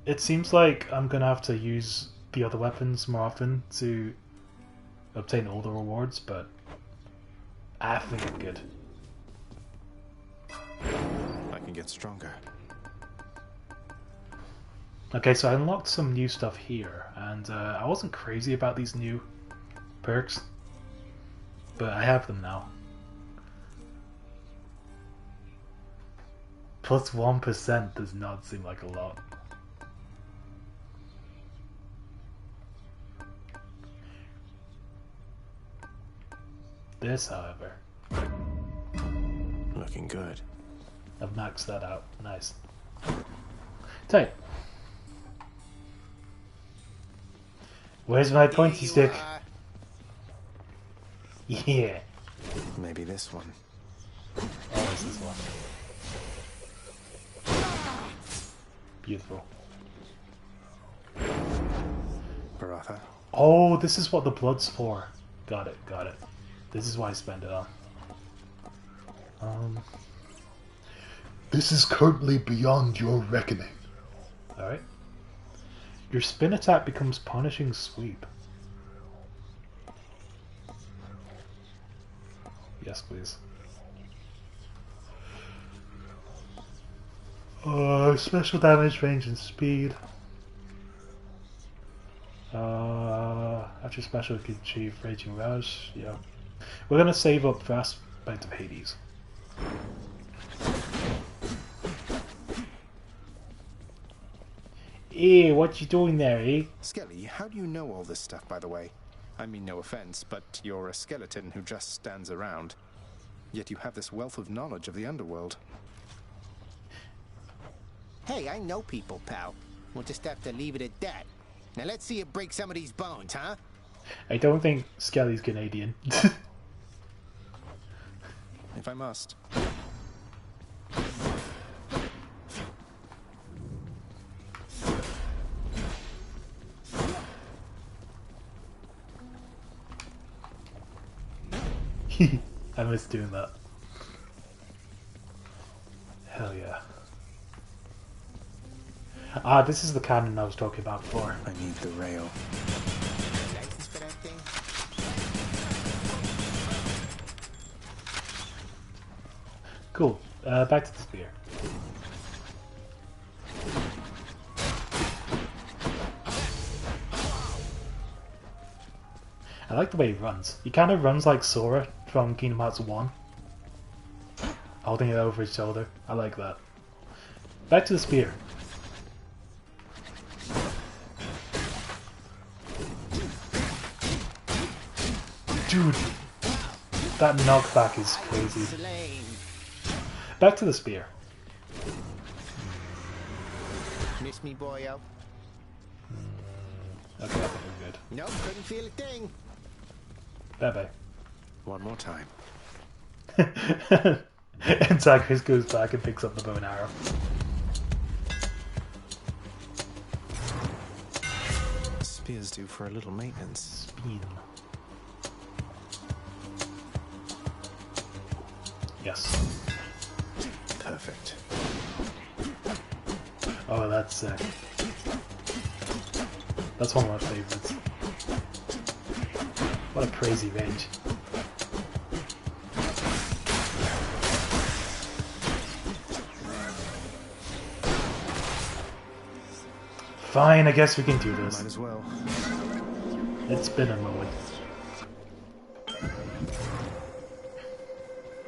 It seems like I'm gonna have to use the other weapons more often to obtain all the rewards, but I think I'm good.
I can get stronger.
Okay, so I unlocked some new stuff here, and I wasn't crazy about these new perks, but I have them now. Plus 1% does not seem like a lot. This, however,
looking good.
I've maxed that out. Nice. Tight. Where's my pointy stick? Yeah.
Maybe this one.
Oh, it's this one. Beautiful.
Baratha.
Oh, this is what the blood's for. Got it, got it. This is why I spend it on.
This is currently beyond your reckoning.
Alright. Your spin attack becomes punishing sweep. Yes, please. Special damage, range, and speed. After special, you can achieve Raging Rush. Yeah. We're gonna save up for Aspect of Hades. Eh, what you doing there, eh?
Skelly, how do you know all this stuff, by the way? I mean, no offense, but you're a skeleton who just stands around. Yet you have this wealth of knowledge of the underworld.
Hey, I know people, pal. We'll just have to leave it at that. Now let's see you break some of these bones, huh?
I don't think Skelly's Canadian.
If I must.
I miss doing that. Hell yeah. Ah, this is the cannon I was talking about before.
I need the rail.
License for that thing?
Cool. Back to the spear. I like the way he runs. He kind of runs like Sora from Kingdom Hearts 1. Holding it over his shoulder. I like that. Back to the spear. Dude, that knockback is crazy. Back to the spear.
Miss me, boyo?
Okay, I think we're good.
Nope, couldn't feel a thing.
Bye-bye.
One more time.
And Zagreus goes back and picks up the bow and arrow.
Spear's due for a little maintenance.
Speed. Yes.
Perfect.
Oh, that's sick. That's one of my favorites. What a crazy range. Fine, I guess we can do this.
Might as well.
It's been a moment.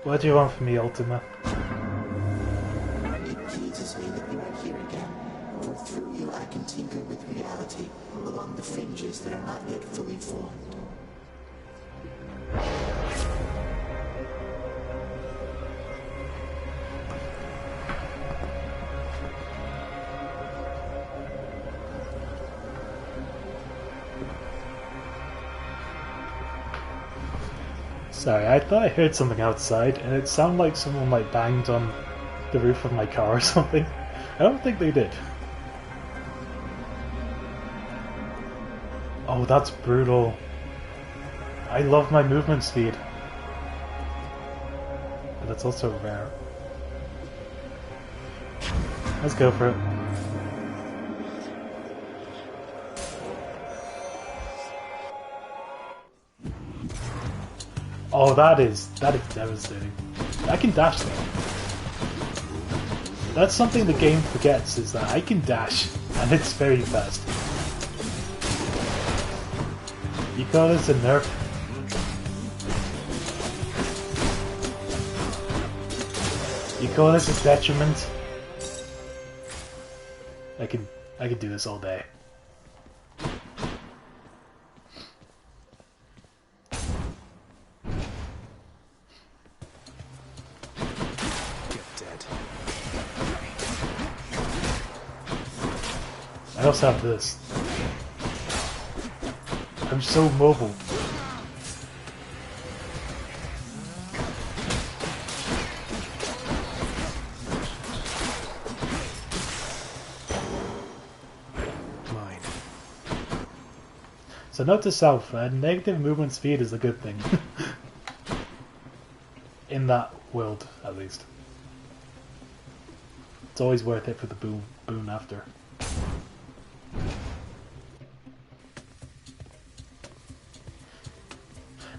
What do you want from me, Ultima?
It pleases me that you are here again, for through you I can tinker with reality along the fringes that
not yet fully formed.
Sorry, I thought I heard something outside, and it sounded like someone like banged on the roof of my car or something. I don't think they did. Oh, that's brutal. I love my movement speed. But that's also rare. Let's go for it. Oh, that is devastating. I can dash though. That's something the game forgets, is that I can dash, and it's very fast. You call this a nerf? You call this a detriment? I can do this all day. I also have this. I'm so mobile.
Mine.
So note to self, negative movement speed is a good thing. In that world, at least. It's always worth it for the boon after.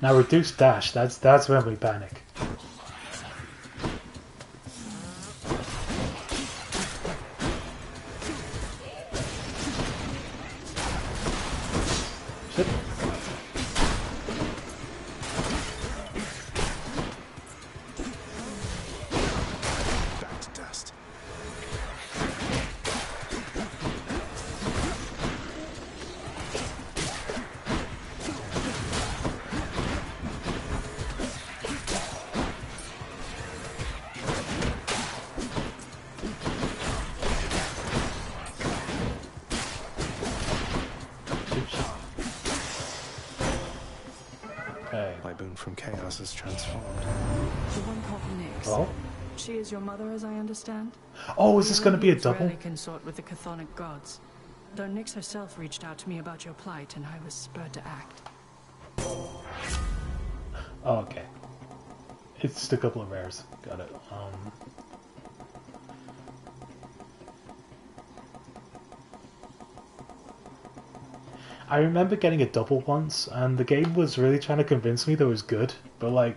Now reduced dash, that's when we panic. Shit.
Back to dust. My boon from chaos is transformed.
The one called Nyx.
Oh?
She is your mother, as I understand?
Oh, is this going to be a double?
Rarely consort with the chthonic gods. Though Nyx herself reached out to me about your plight, and I was spurred to act.
Oh, okay. It's just a couple of rares. Got it. I remember getting a double once, and the game was really trying to convince me that it was good, but like,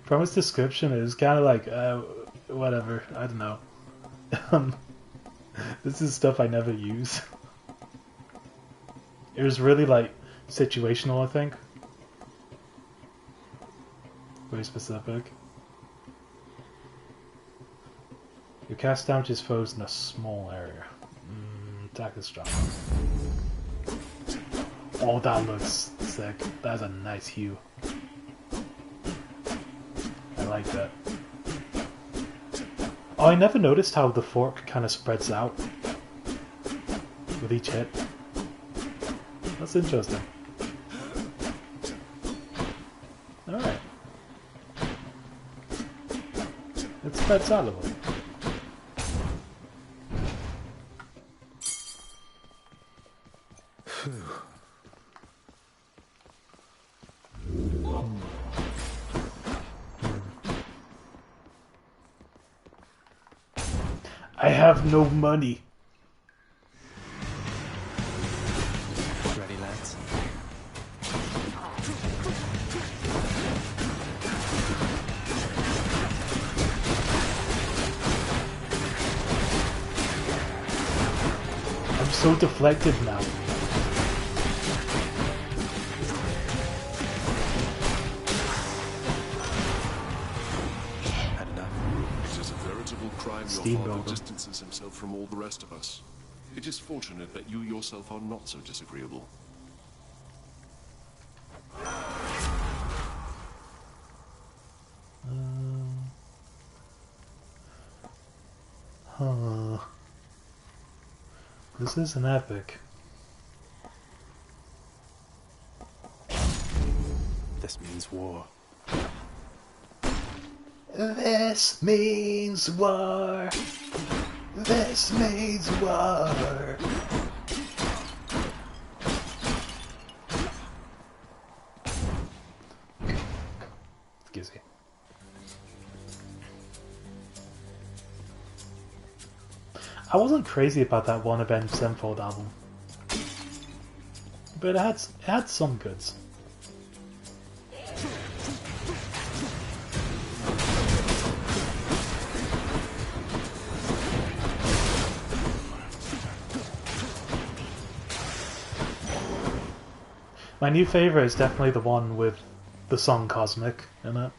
from its description, it was kind of like, whatever, I don't know. This is stuff I never use. It was really like, situational, I think. Very specific. Your cast damages foes in a small area. Attack is strong. Oh, that looks sick. That's a nice hue. I like that. Oh, I never noticed how the fork kind of spreads out with each hit. That's interesting. Alright. It spreads out a little. I have no money.
Ready, lads?
I'm so deflected now.
Your father distances himself from all the rest of us. It is fortunate that you yourself are not so disagreeable.
Huh. This is an epic.
This means war.
This means war. This means war. Excuse me. I wasn't crazy about that one Avenged Sevenfold album, but it had some goods. My new favorite is definitely the one with the song Cosmic in it.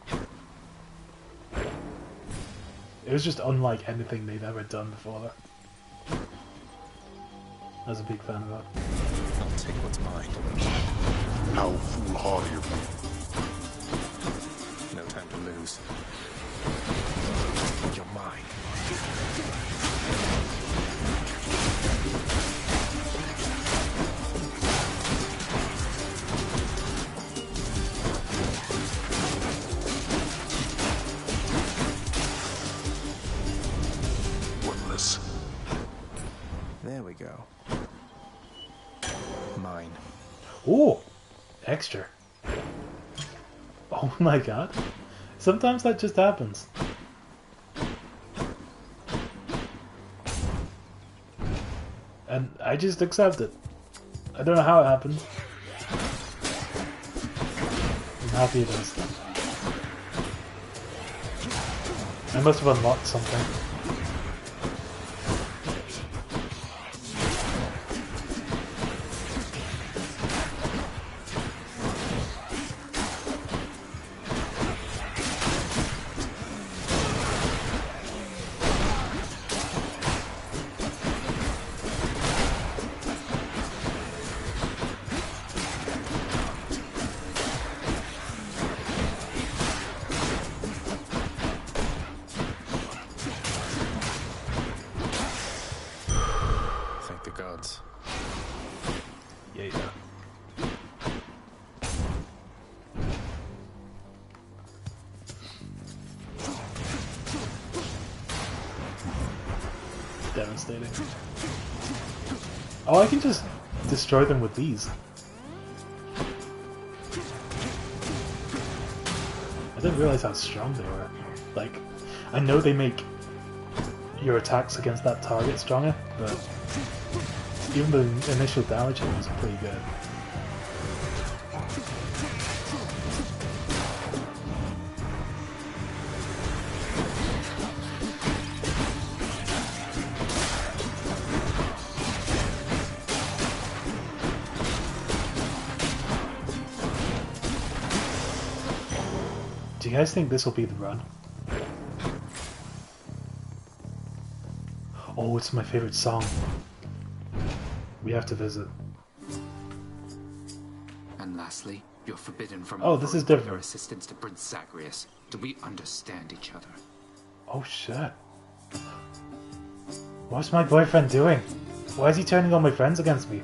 It was just unlike anything they've ever done before. I was a big fan of that.
I'll take what's mine.
How foolhardy of me.
No time to lose. You're mine.
Worthless.
There we go. Mine.
Ooh! Extra. Oh my god. Sometimes that just happens. And I just accept it. I don't know how it happened. I'm happy it is. I must have unlocked something.
Thank the gods.
Yeah. Devastating. Oh, I can just destroy them with these. I didn't realize how strong they were. Like, I know they make your attacks against that target stronger, but even the initial damage was pretty good. Do you guys think this will be the run? Oh, it's my favorite song. We have to visit.
And lastly, you're forbidden from
Oh, this is
offering your
different.
assistance to Prince Zagreus. Do we understand each other?
Oh shit. What's my boyfriend doing? Why is he turning all my friends against me?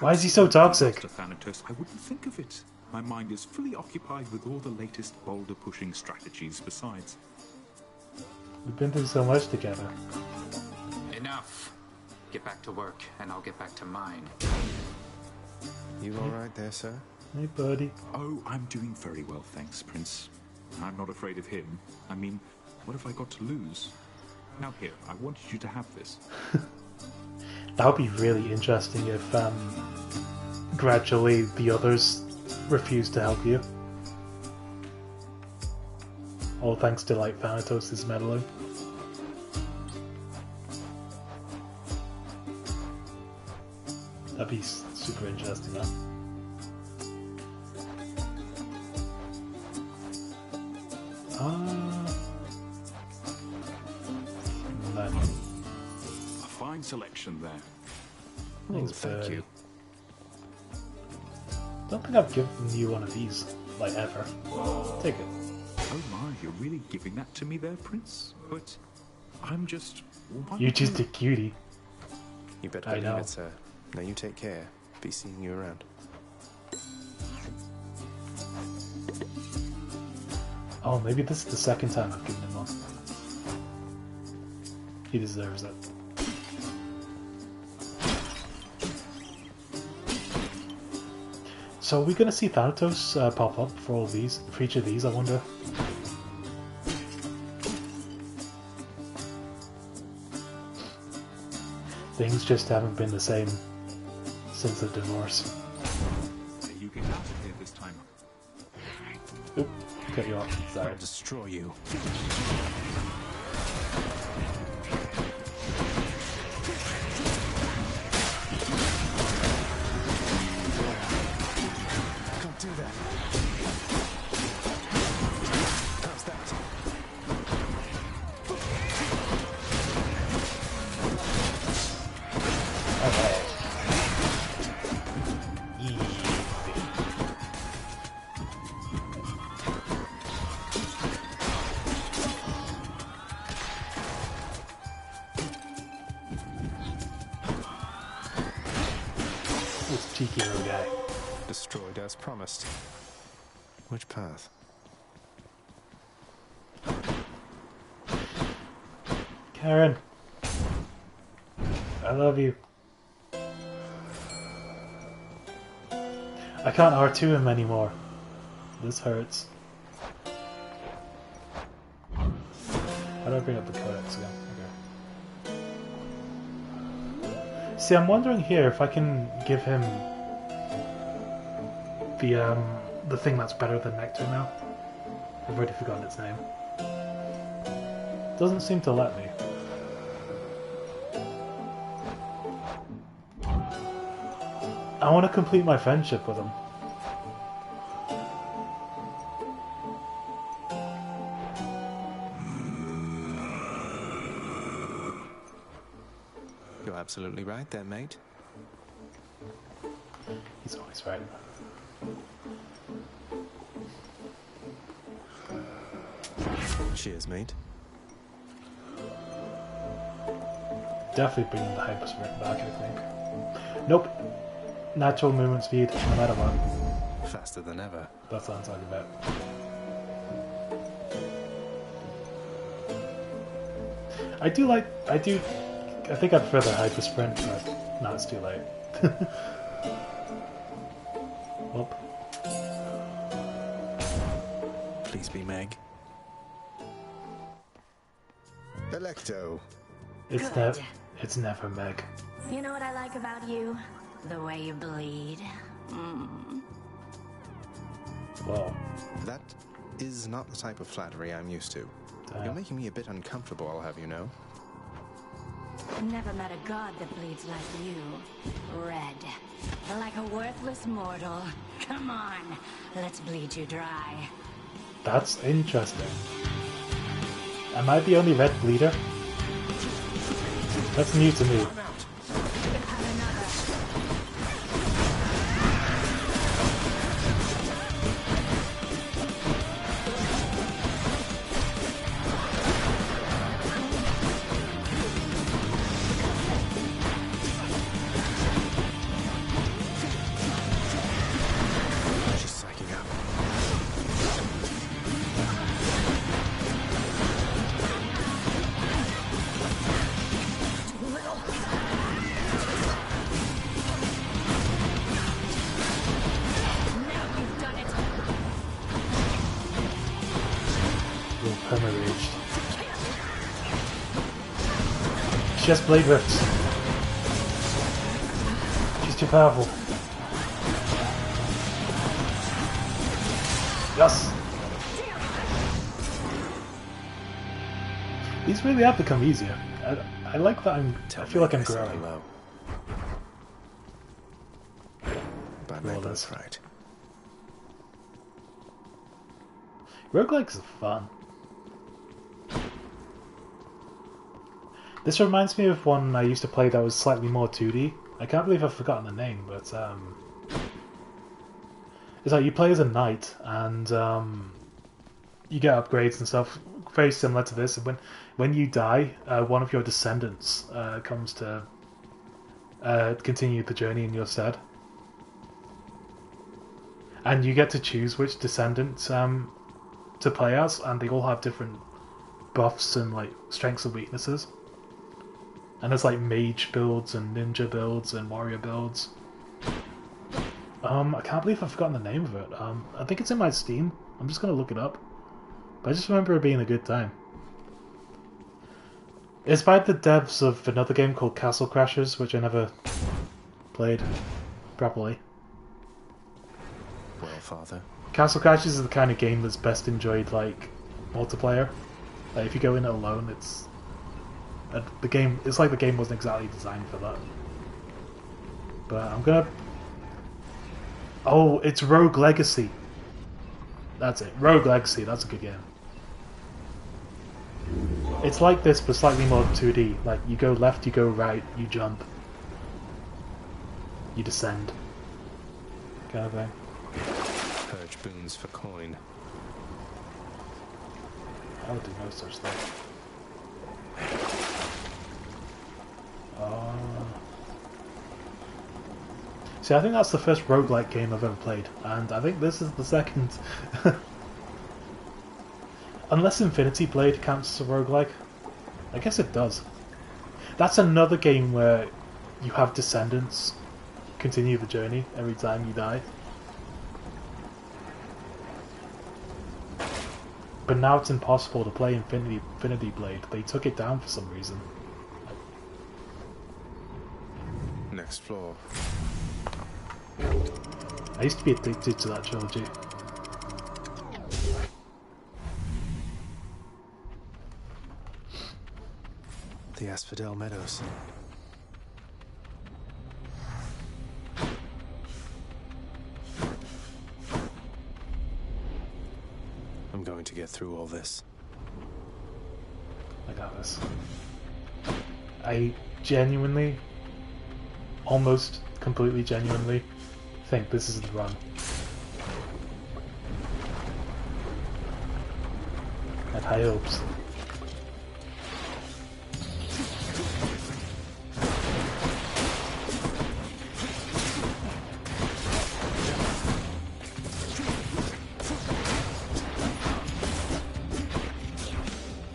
Why is he so toxic?
Master Thanatos, I wouldn't think of it. My mind is fully occupied with all the latest boulder-pushing strategies besides.
We've been through so much together.
Enough. Get back to work, and I'll get back to mine.
You alright there, sir?
Hey, buddy.
Oh, I'm doing very well, thanks, Prince. I'm not afraid of him. I mean, what have I got to lose? Now here, I wanted you to have this.
That would be really interesting if gradually the others refuse to help you. All thanks to like Thanatos' meddling. That'd be super interesting, huh?
A fine selection there.
Thanks,
thank you.
Don't think I've given you one of these, like, ever. Take it.
Oh my, you're really giving that to me there, Prince? But I'm just...
You're just a cutie.
You better
I
believe
know.
it, sir. Now you take care. Be seeing you around.
Oh, maybe this is the second time I've given him one. He deserves it. So are we going to see Thanatos pop up for all these, for each of these, I wonder? Things just haven't been the same since the divorce.
You get out of here this time.
Oop, cut you off. Sorry.
I'll destroy you. Can't do that. How's that?
Okay. Easy. This cheeky little guy.
Destroyed as promised. Which path?
Karen. I love you. I can't R2 him anymore. This hurts. How do I bring up the codex again? Okay. See, I'm wondering here if I can give him the thing that's better than Nectar now. I've already forgotten its name. Doesn't seem to let me. I want to complete my friendship with him.
You're absolutely right there, mate.
He's always right.
Cheers, mate.
Definitely bringing the hyper sprint back, I think. Nope. Natural movement speed, no matter what.
Faster than ever.
That's what I'm talking about. I think I'd prefer the hyper sprint, but no, it's too late. Whoop.
Please be Meg. Electo.
It's never Meg.
You know what I like about you? The way you bleed.
Whoa.
That is not the type of flattery I'm used to. You're making me a bit uncomfortable, I'll have you know.
Never met a god that bleeds like you. Red. Like a worthless mortal. Come on, let's bleed you dry.
That's interesting. Am I the only red bleeder? That's new to me. She has blade rifts. She's too powerful. Yes! These really have become easier. I like that I feel like I'm growing.
By my birthright.
Roguelikes are fun. This reminds me of one I used to play that was slightly more 2D. I can't believe I've forgotten the name, but It's like you play as a knight, and you get upgrades and stuff, very similar to this. And when you die, one of your descendants comes to continue the journey in your stead. And you get to choose which descendant to play as, and they all have different buffs and like strengths and weaknesses. And there's like mage builds and ninja builds and warrior builds. I can't believe I've forgotten the name of it. I think it's in my Steam. I'm just gonna look it up. But I just remember it being a good time. It's by the devs of another game called Castle Crashers, which I never played properly.
Well, Father.
Castle Crashers is the kind of game that's best enjoyed like multiplayer. Like if you go in it alone, it's like the game wasn't exactly designed for that. But I'm gonna. Oh, it's Rogue Legacy. That's it. Rogue Legacy. That's a good game. It's like this, but slightly more 2D. Like you go left, you go right, you jump, you descend, kind of thing.
Purge boons for coin.
I would do no such thing. See, I think that's the first roguelike game I've ever played, and I think this is the second. Unless Infinity Blade counts as a roguelike. I guess it does. That's another game where you have descendants continue the journey every time you die. But now it's impossible to play Infinity Blade. They took it down for some reason.
Next floor.
I used to be addicted to that trilogy.
The Asphodel Meadows. I'm going to get through all this.
I got this. I genuinely, almost completely genuinely, think this is the run. I have high hopes.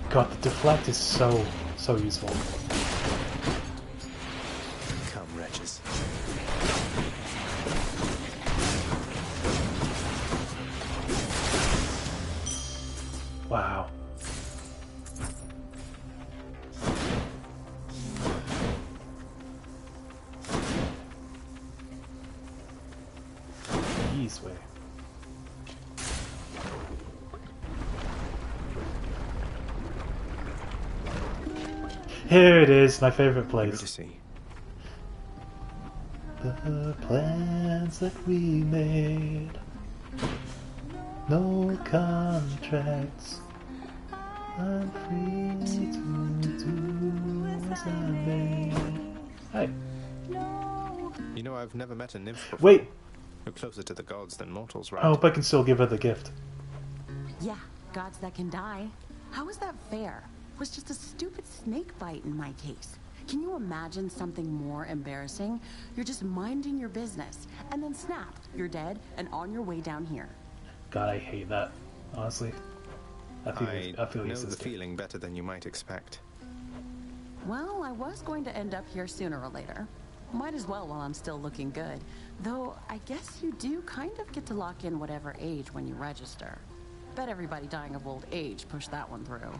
God, the deflect is so useful.
Come, wretches.
Wow. Ease way. Here it is, my favorite place. The plans that we made, no contracts. I'm free to do as I may. Hey.
You know, I've never met a nymph before.
Wait.
You're closer to the gods than mortals, right?
I hope I can still give her the gift.
Yeah, gods that can die. How is that fair? It was just a stupid snake bite in my case. Can you imagine something more embarrassing? You're just minding your business, and then snap, you're dead and on your way down here.
God, I hate that. Honestly, I feel
know the feeling better than you might expect.
Well, I was going to end up here sooner or later. Might as well while I'm still looking good. Though, I guess you do kind of get to lock in whatever age when you register. Bet everybody dying of old age pushed that one through.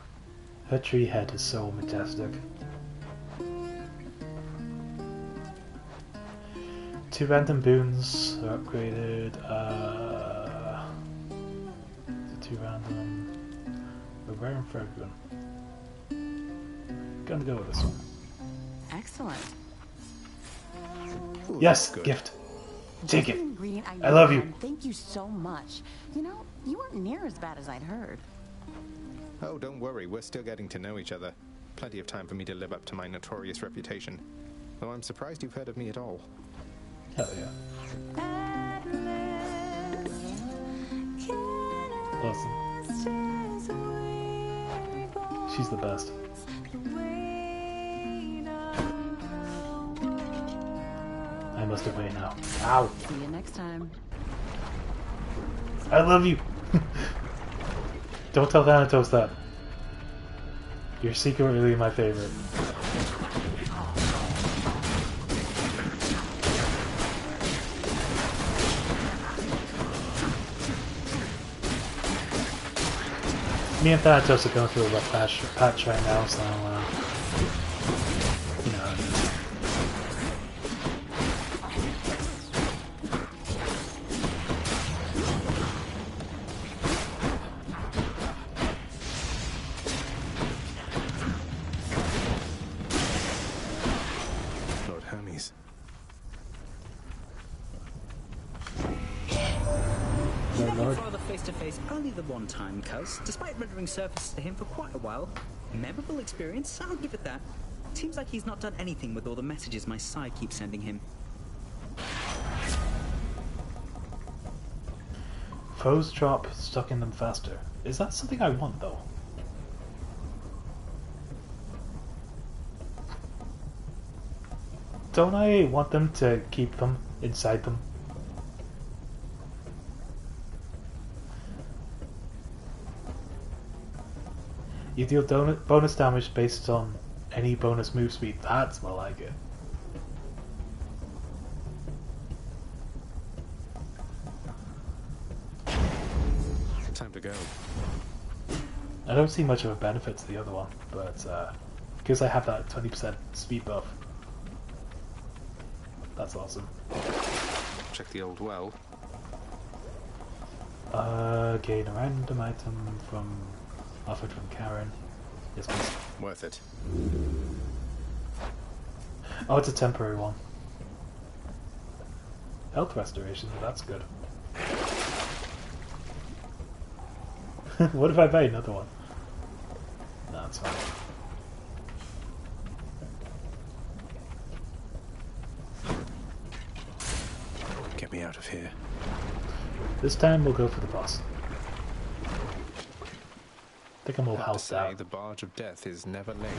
Her tree head is so majestic. 2 random boons are upgraded. 2 random. A rare and fragrant. Gonna go with this one.
Excellent.
Ooh,
yes,
good.
gift. Take it.
Green,
I love you.
Thank you so much. You know, you weren't near as bad as I'd heard.
Oh, don't worry, we're still getting to know each other. Plenty of time for me to live up to my notorious reputation. Though I'm surprised you've heard of me at all.
Hell yeah. Awesome. She's the best. I must obey now. Ow!
See you next time.
I love you! Don't tell Thanatos that. You're secretly my favorite. Me and Thanatos are going through a rough patch right now, so you know.
Lord Hermes.
You met your father face to face only the one time, cuz, despite rendering service to him for quite a while. Memorable experience, I'll give it that. Seems like he's not done anything with all the messages my side keeps sending him.
Foes drop stuck in them faster. Is that something I want, though? Don't I want them to keep them inside them? You deal bonus damage based on any bonus move speed. That's more like it.
Time to go.
I don't see much of a benefit to the other one, but because I have that 20% speed buff, that's awesome.
Check the old well.
Gain a random item from offered from Karen. Yes, please.
Worth it.
Oh, it's a temporary one. Health restoration, that's good. What if I buy another one? No, it's fine.
Get me out of here.
This time we'll go for the boss. I think I'm all
Have to
health
say,
out.
the barge of death is never late.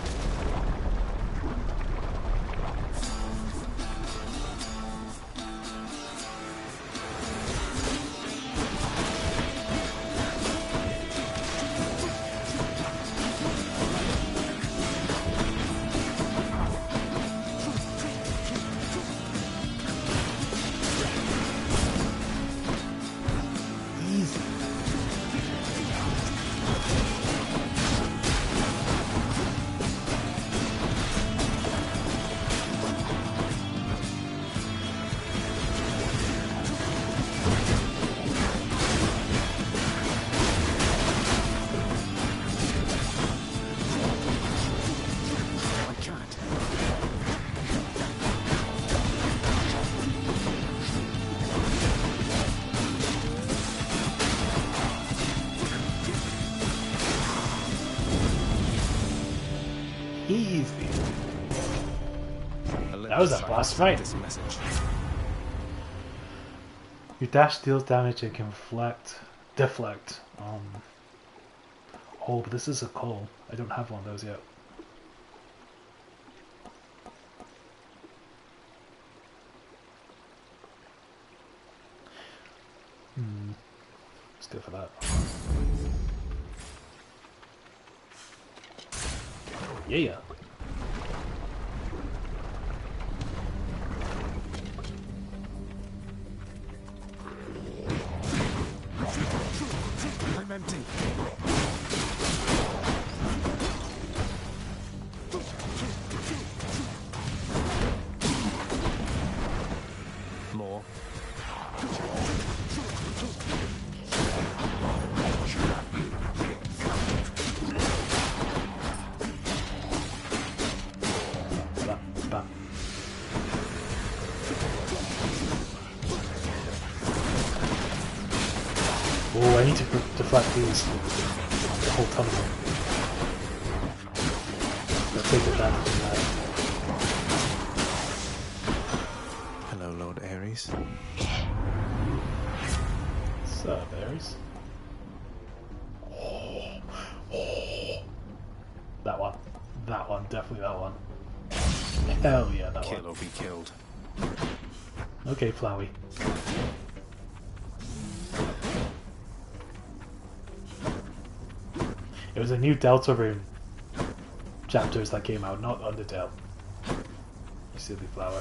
Easy. That was a boss fight.
This message.
Your dash deals damage and can deflect. Oh, but this is a call. I don't have one of those yet. Let's go for that. Yeah.
I'm empty. More.
Oh, I need to deflect these. The whole ton of them. I'll take advantage of that.
Hello, Lord Ares.
What's up, Ares? definitely that one. Hell yeah, that one.
Kill or be killed.
Okay, Flowey. It was a new Deltarune chapters that came out, not Undertale. You silly flower.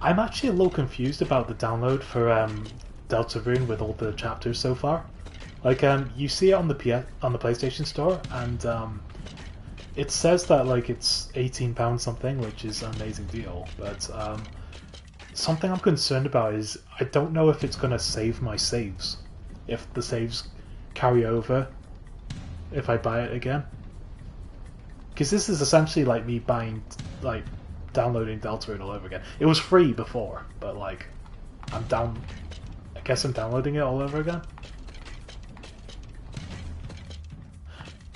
I'm actually a little confused about the download for Deltarune with all the chapters so far. Like, you see it on the PlayStation Store, and it says that like it's £18 something, which is an amazing deal. But something I'm concerned about is I don't know if it's gonna save my saves, if the saves carry over if I buy it again. Because this is essentially like me downloading Deltarune all over again. It was free before, but like I guess I'm downloading it all over again.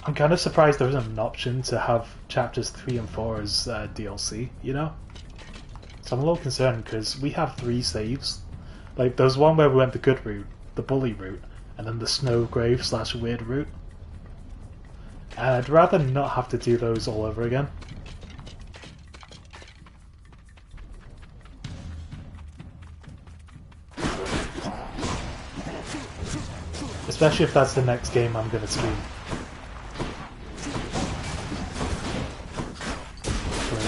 I'm kind of surprised there isn't an option to have chapters 3 and 4 as DLC, you know? So I'm a little concerned because we have 3 saves. Like, there's one where we went the good route, the bully route, and then the Snowgrave / weird route. And I'd rather not have to do those all over again. Especially if that's the next game I'm gonna stream.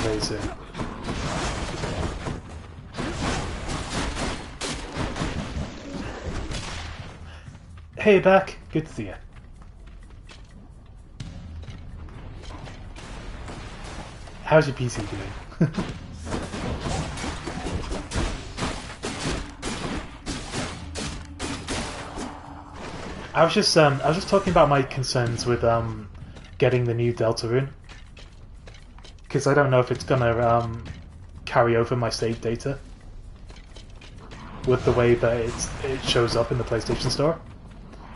Very soon. Hey, back. Good to see you. How's your PC doing? I was just talking about my concerns with getting the new Deltarune, because I don't know if it's gonna carry over my save data with the way that it shows up in the PlayStation Store.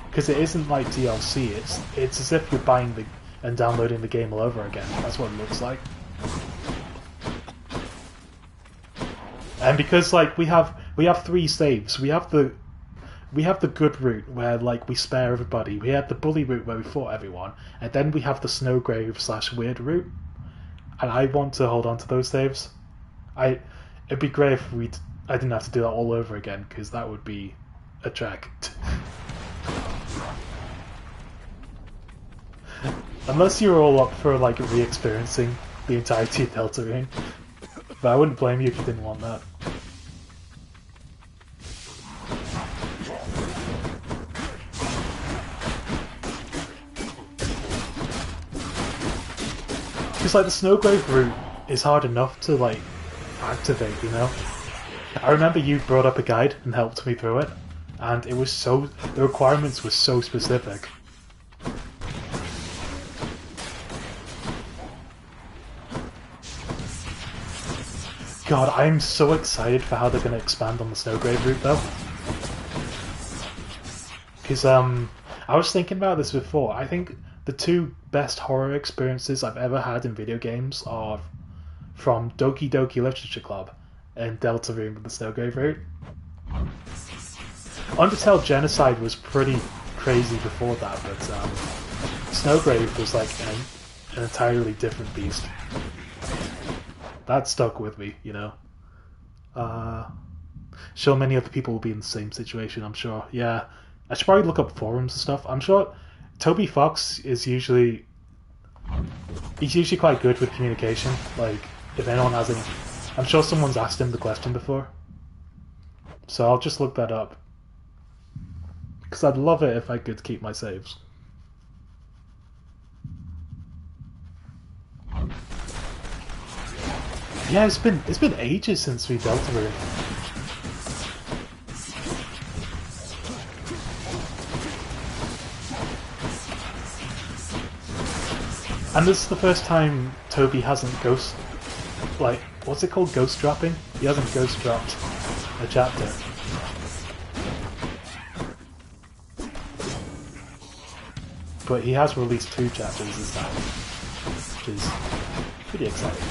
Because it isn't like DLC; it's as if you're buying and downloading the game all over again. That's what it looks like. And because like we have 3 saves, we have the good route where like we spare everybody. We have the bully route where we fought everyone, and then we have the Snowgrave / weird route. And I want to hold on to those saves. It'd be great if I didn't have to do that all over again, because that would be a trek. Unless you're all up for like re-experiencing the entirety of Deltarune, but I wouldn't blame you if you didn't want that. Because like the Snowgrave route is hard enough to like activate, you know. I remember you brought up a guide and helped me through it, and it was the requirements were so specific. God, I'm so excited for how they're going to expand on the Snowgrave route though. Because I was thinking about this before. I think the 2 best horror experiences I've ever had in video games are from Doki Doki Literature Club and Deltarune with the Snowgrave route. Undertale Genocide was pretty crazy before that, but Snowgrave was like an entirely different beast. That stuck with me, you know. Sure, many other people will be in the same situation, I'm sure. Yeah, I should probably look up forums and stuff. I'm sure Toby Fox is usually quite good with communication. Like, if anyone has any, I'm sure someone's asked him the question before. So I'll just look that up. Because I'd love it if I could keep my saves. Yeah, it's been ages since we Deltarune. And this is the first time Toby hasn't what's it called? Ghost dropping? He hasn't ghost dropped a chapter. But he has released 2 chapters this time, which is pretty exciting.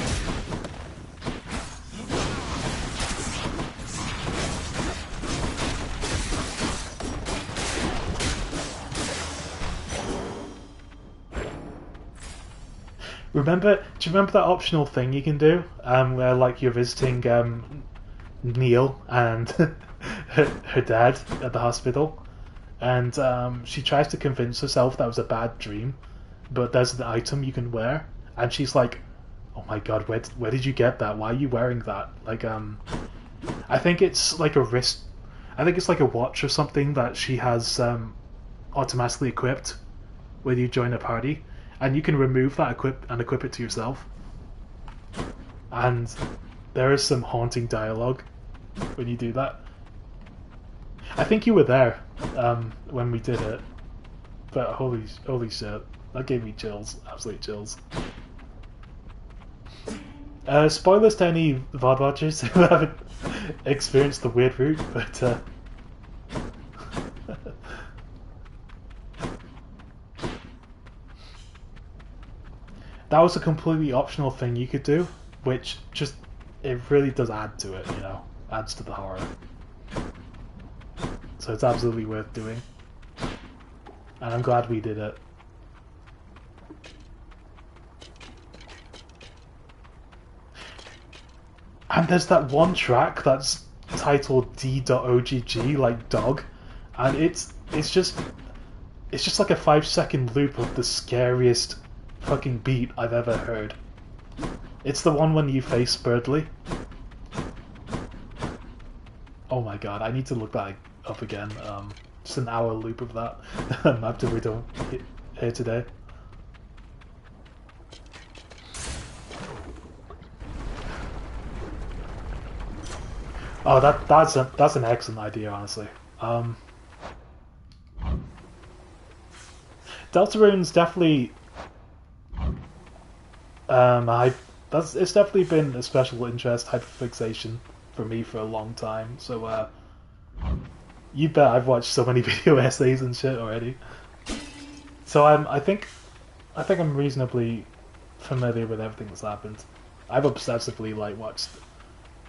Do you remember that optional thing you can do, where like you're visiting Neil and her dad at the hospital, and she tries to convince herself that was a bad dream, but there's an item you can wear, and she's like, "Oh my god, where did you get that? Why are you wearing that?" Like I think it's like a wrist. I think it's like a watch or something that she has automatically equipped when you join a party, and you can remove that equip it to yourself. And there is some haunting dialogue when you do that. I think you were there when we did it, but holy shit, that gave me chills, absolute chills. Spoilers to any VOD watchers who haven't experienced the weird route, but that was a completely optional thing you could do, which just, it really does add to it, you know, adds to the horror. So it's absolutely worth doing. And I'm glad we did it. And there's that one track that's titled D.OGG, like dog, and it's just like a 5-second loop of the scariest fucking beat I've ever heard. It's the one when you face Birdley. Oh my god, I need to look that up again. Just an hour loop of that after we're done here today. Oh, that's an excellent idea, honestly. Deltarune's definitely it's definitely been a special interest, hyperfixation for me for a long time. So you bet I've watched so many video essays and shit already. So I think I'm reasonably familiar with everything that's happened. I've obsessively like watched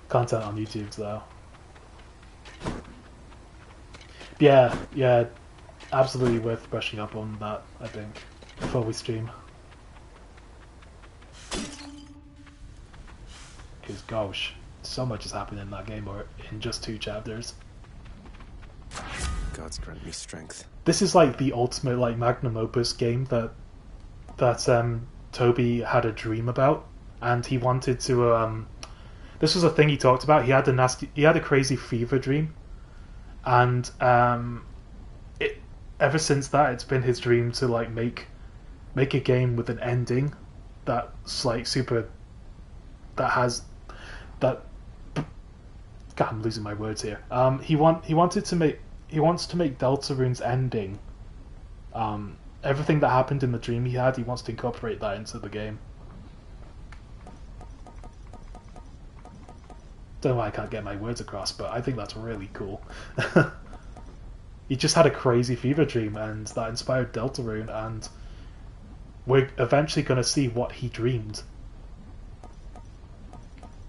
content on YouTube though. Yeah, absolutely worth brushing up on that, I think, before we stream. Because gosh, so much has happened in that game or in just 2 chapters.
Gods grant me strength.
This is like the ultimate like magnum opus game that Toby had a dream about, and he wanted to this was a thing he talked about. He had a crazy fever dream, and ever since that, it's been his dream to like make a game with an ending that's like super. God, I'm losing my words here. He wants to make Deltarune's ending. Everything that happened in the dream he had, he wants to incorporate that into the game. Don't know why I can't get my words across, but I think that's really cool. He just had a crazy fever dream, and that inspired Deltarune, and we're eventually going to see what he dreamed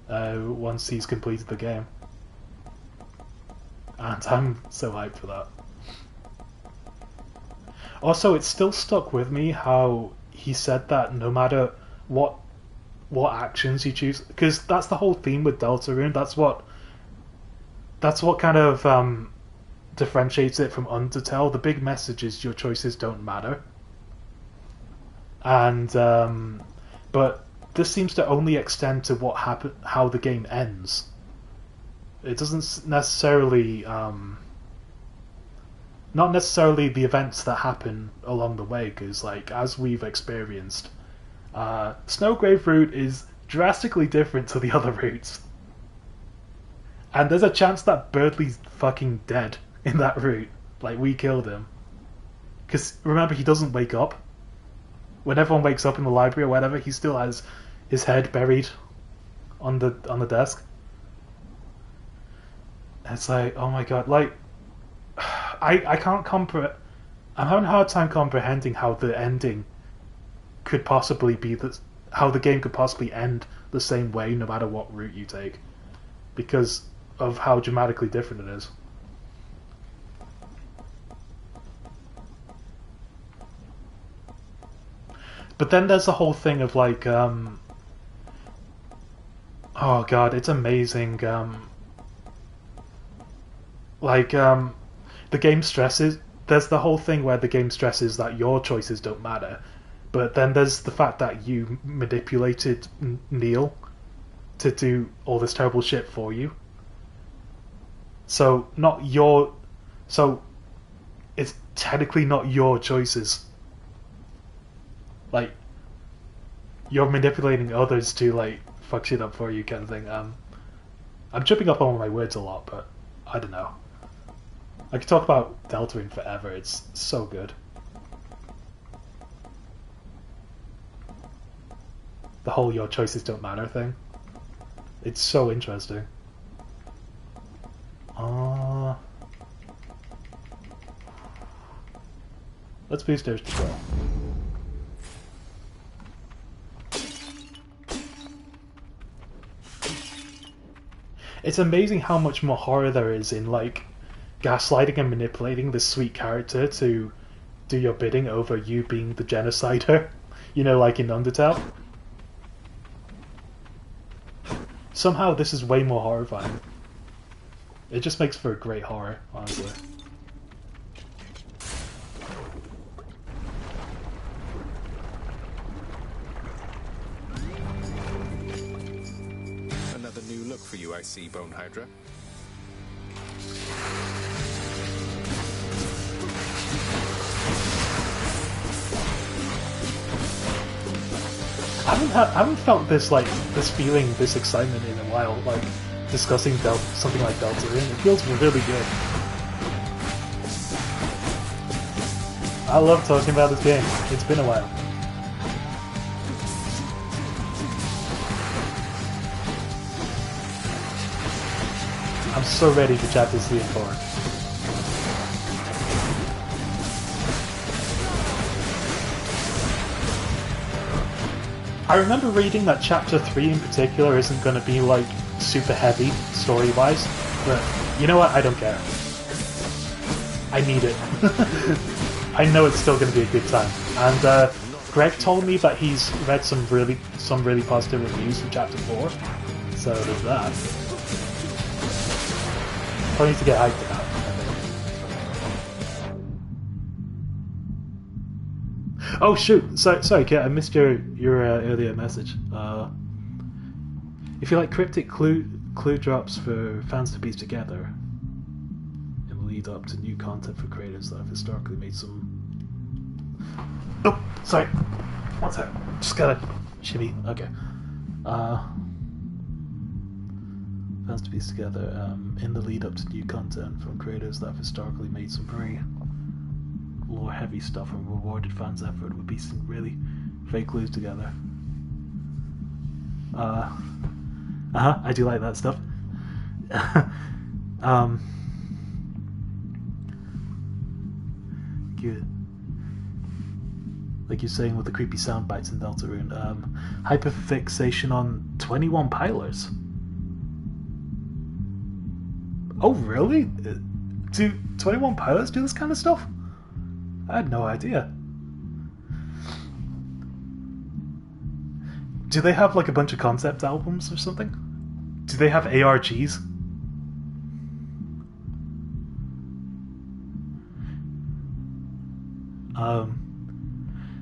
once he's completed the game. And I'm so hyped for that. Also, it's still stuck with me how he said that no matter what actions you choose, because that's the whole theme with Deltarune. That's what kind of differentiates it from Undertale. The big message is your choices don't matter. And but this seems to only extend to how the game ends. It doesn't necessarily not necessarily the events that happen along the way, because like as we've experienced, Snowgrave route is drastically different to the other routes, and there's a chance that Birdley's fucking dead in that route. Like, we killed him, because remember, he doesn't wake up. When everyone wakes up in the library or whatever, he still has his head buried on the desk. And it's like, oh my god, like I can't comprehend. I'm having a hard time comprehending how the ending could possibly be how the game could possibly end the same way no matter what route you take, because of how dramatically different it is. But then there's the whole thing of like, oh god, it's amazing. The game stresses. There's the whole thing where the game stresses that your choices don't matter, but then there's the fact that you manipulated Neil to do all this terrible shit for you. So it's technically not your choices. Like, you're manipulating others to like fuck shit up for you, kind of thing. I'm tripping up on my words a lot, but I don't know. I could talk about Deltarune forever. It's so good. The whole "your choices don't matter" thing. It's so interesting. Let's boost Urge to Kill. It's amazing how much more horror there is in like gaslighting and manipulating this sweet character to do your bidding over you being the genocider. You know, like in Undertale. Somehow this is way more horrifying. It just makes for a great horror, honestly.
Another new look for you, I see, Bone Hydra.
I haven't felt this feeling, this excitement in a while, like discussing something like Deltarune. It feels really good. I love talking about this game. It's been a while. I'm so ready for chapters 3 and 4. I remember reading that chapter 3 in particular isn't going to be like super heavy story-wise, but you know what? I don't care. I need it. I know it's still going to be a good time. And Greg told me that he's read some really positive reviews from chapter 4, so there's that. I need to get hyped about it, I think. Oh shoot! Sorry, Kit. I missed your earlier message. If you like cryptic clue drops for fans to piece together in the lead up to new content for creators that have historically made some. Oh, sorry. One sec. Just gotta shimmy. Okay. Fans to piece together in the lead up to new content from creators that have historically made some very lore heavy stuff and rewarded fans' effort with piecing really fake clues together. I do like that stuff. Good. Like you're saying with the creepy sound bites in Deltarune. Hyperfixation on 21 Pilots. Oh, really? Do 21 Pilots do this kind of stuff? I had no idea. Do they have like a bunch of concept albums or something? Do they have ARGs?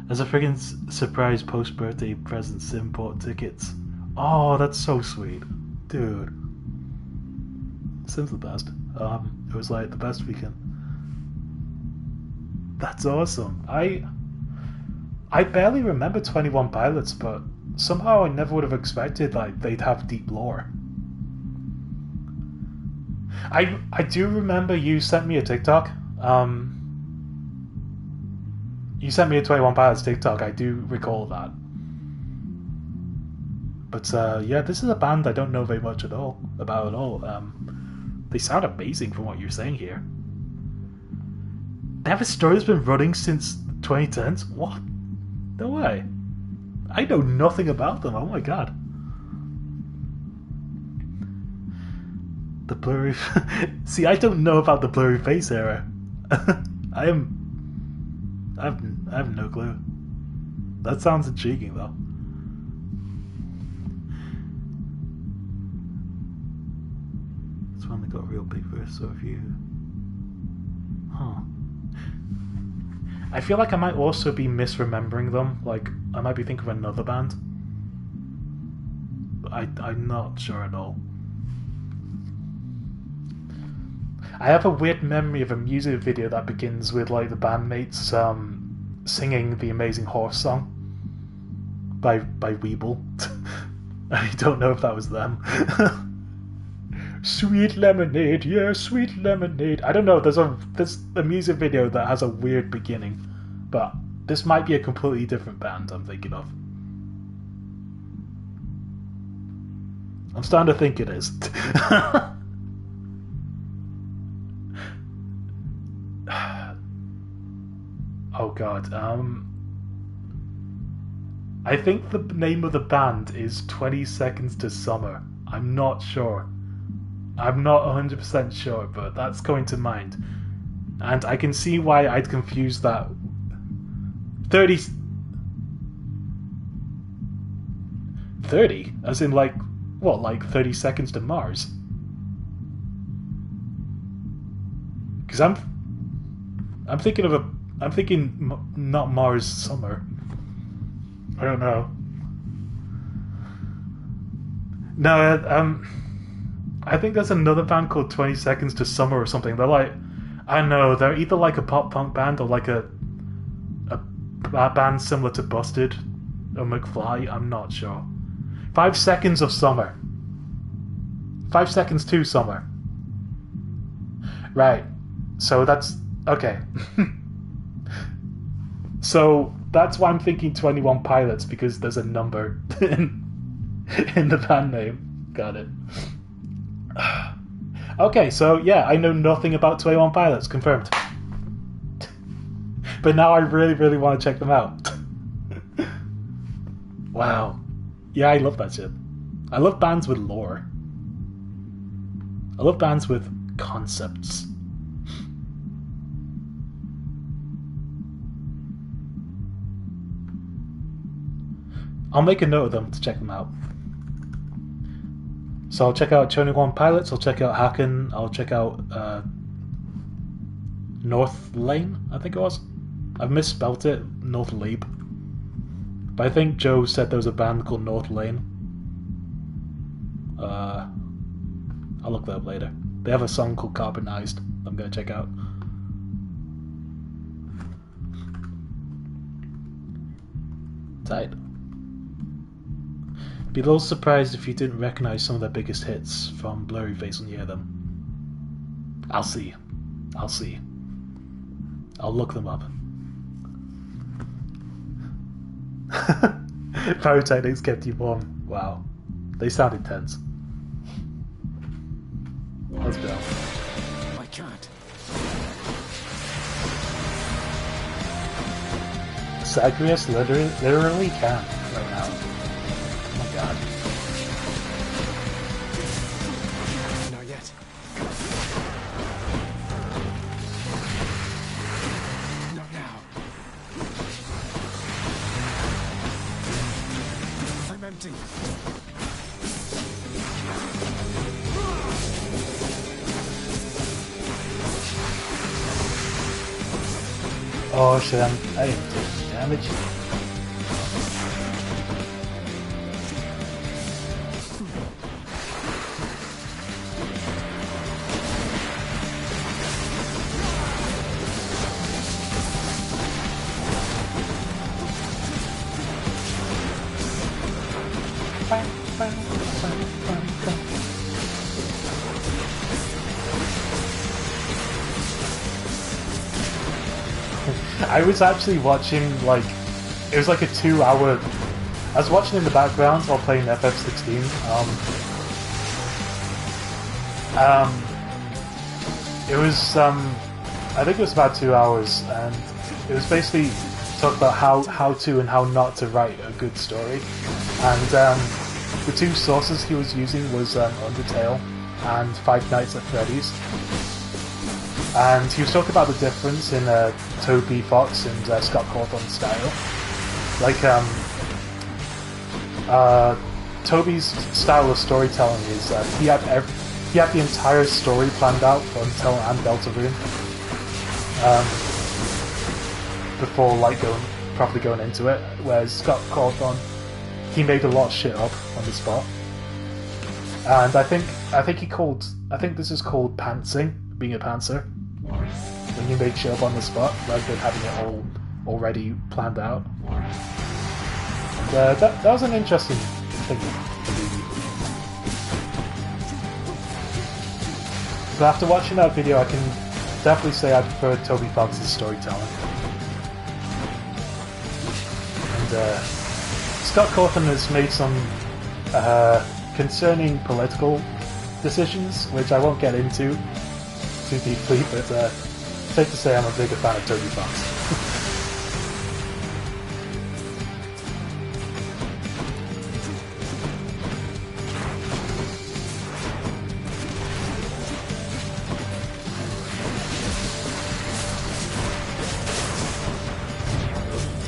As a friggin' surprise post-birthday present, Sim bought tickets. Oh, that's so sweet. Dude. Sim's the best. It was like the best weekend. That's awesome. I barely remember 21 Pilots, but somehow I never would have expected like they'd have deep lore. I do remember you sent me a TikTok. You sent me a 21 Pilots TikTok. I do recall that. But yeah, this is a band I don't know very much about at all. They sound amazing from what you're saying here. Their story's been running since 2010s? What? No way. I know nothing about them. Oh my god. The blurry... See, I don't know about the blurry face era. I have no clue. That sounds intriguing, though. It's when they got a real big verse review. Huh. I feel like I might also be misremembering them. Like, I might be thinking of another band. But I'm not sure at all. I have a weird memory of a music video that begins with, like, the bandmates singing the Amazing Horse song by Weeble. I don't know if that was them. Sweet lemonade, yeah, sweet lemonade. I don't know, there's a music video that has a weird beginning, but this might be a completely different band I'm thinking of. I'm starting to think it is. Oh god, I think the name of the band is 20 Seconds to Summer. I'm not sure. I'm not 100% sure, but that's going to mind. And I can see why I'd confuse that. 30? As in, like, what, like 30 Seconds to Mars? Because I'm thinking of not Mars Summer. I don't know. No, I think there's another band called 20 Seconds to Summer or something. They're like, I don't know, they're either like a pop punk band or like a band similar to Busted or McFly. I'm not sure. 5 Seconds of Summer. 5 Seconds to Summer. Right. So that's okay. So that's why I'm thinking 21 Pilots, because there's a number in the band name. Got it. Okay, so yeah, I know nothing about 21 Pilots, confirmed. But now I really, really want to check them out. Wow. Yeah, I love that shit. I love bands with lore. I love bands with concepts. I'll make a note of them to check them out. So I'll check out 21 Pilots, I'll check out Haken, I'll check out North Lane, I think it was. I've misspelt it, North Lane. But I think Joe said there was a band called North Lane. I'll look that up later. They have a song called Carbonized I'm gonna check out. Tight. Be a little surprised if you didn't recognize some of their biggest hits from Blurry Face when you hear them. I'll see. I'll look them up. Pyrotechnics kept you warm. Wow. They sound intense. Let's go.
I can't.
Zagreus literally can right now. Oh my god.
Not yet. Not now. I'm empty.
Oh shit, I am taking damage. I was actually watching, like, it was like a 2-hour, I was watching in the background while playing FF16, it was, I think it was about 2 hours, and it was basically talk about how to and how not to write a good story, and the two sources he was using was Undertale and Five Nights at Freddy's. And he was talking about the difference in Toby Fox and Scott Cawthon's style. Like, Toby's style of storytelling is he had the entire story planned out for Until and Deltarune before like properly going into it. Whereas Scott Cawthon, he made a lot of shit up on the spot, and I think this is called pantsing, being a pantser, when you make shit up on the spot rather than having it all already planned out. And, that was an interesting thing to do. But after watching that video, I can definitely say I prefer Toby Fox's storytelling. And Scott Cawthon has made some concerning political decisions, which I won't get into too deeply, but safe to say I'm a bigger fan of Toby Fox.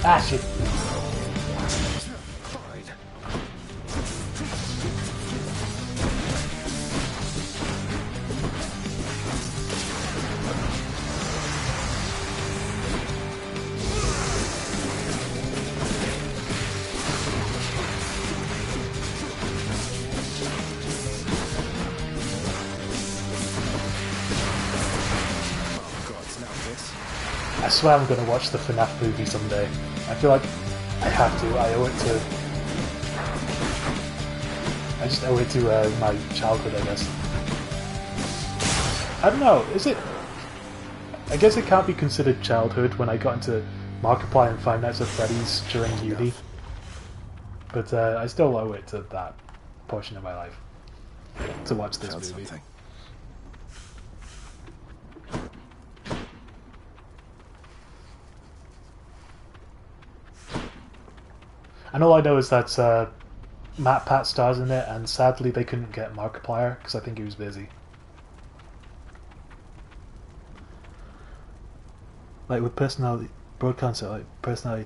Ah, shit. I swear I'm gonna watch the FNAF movie someday. I feel like I have to. I just owe it to my childhood, I guess. I don't know, is it... I guess it can't be considered childhood when I got into Markiplier and Five Nights at Freddy's during uni. But I still owe it to that portion of my life to watch this movie.
Something.
And all I know is that Matt Pat stars in it, and sadly they couldn't get Markiplier because I think he was busy. Like with personality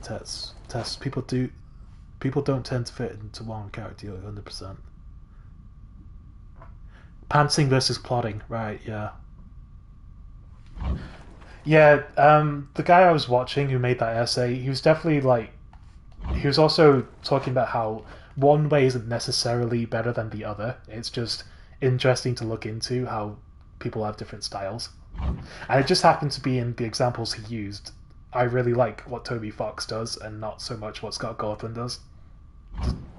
tests, people don't tend to fit into one character 100%. Pantsing versus plotting, right? Yeah. Yeah. The guy I was watching who made that essay, he was definitely like. He was also talking about how one way isn't necessarily better than the other. It's just interesting to look into how people have different styles. And it just happened to be in the examples he used. I really like what Toby Fox does and not so much what Scott Cawthon does.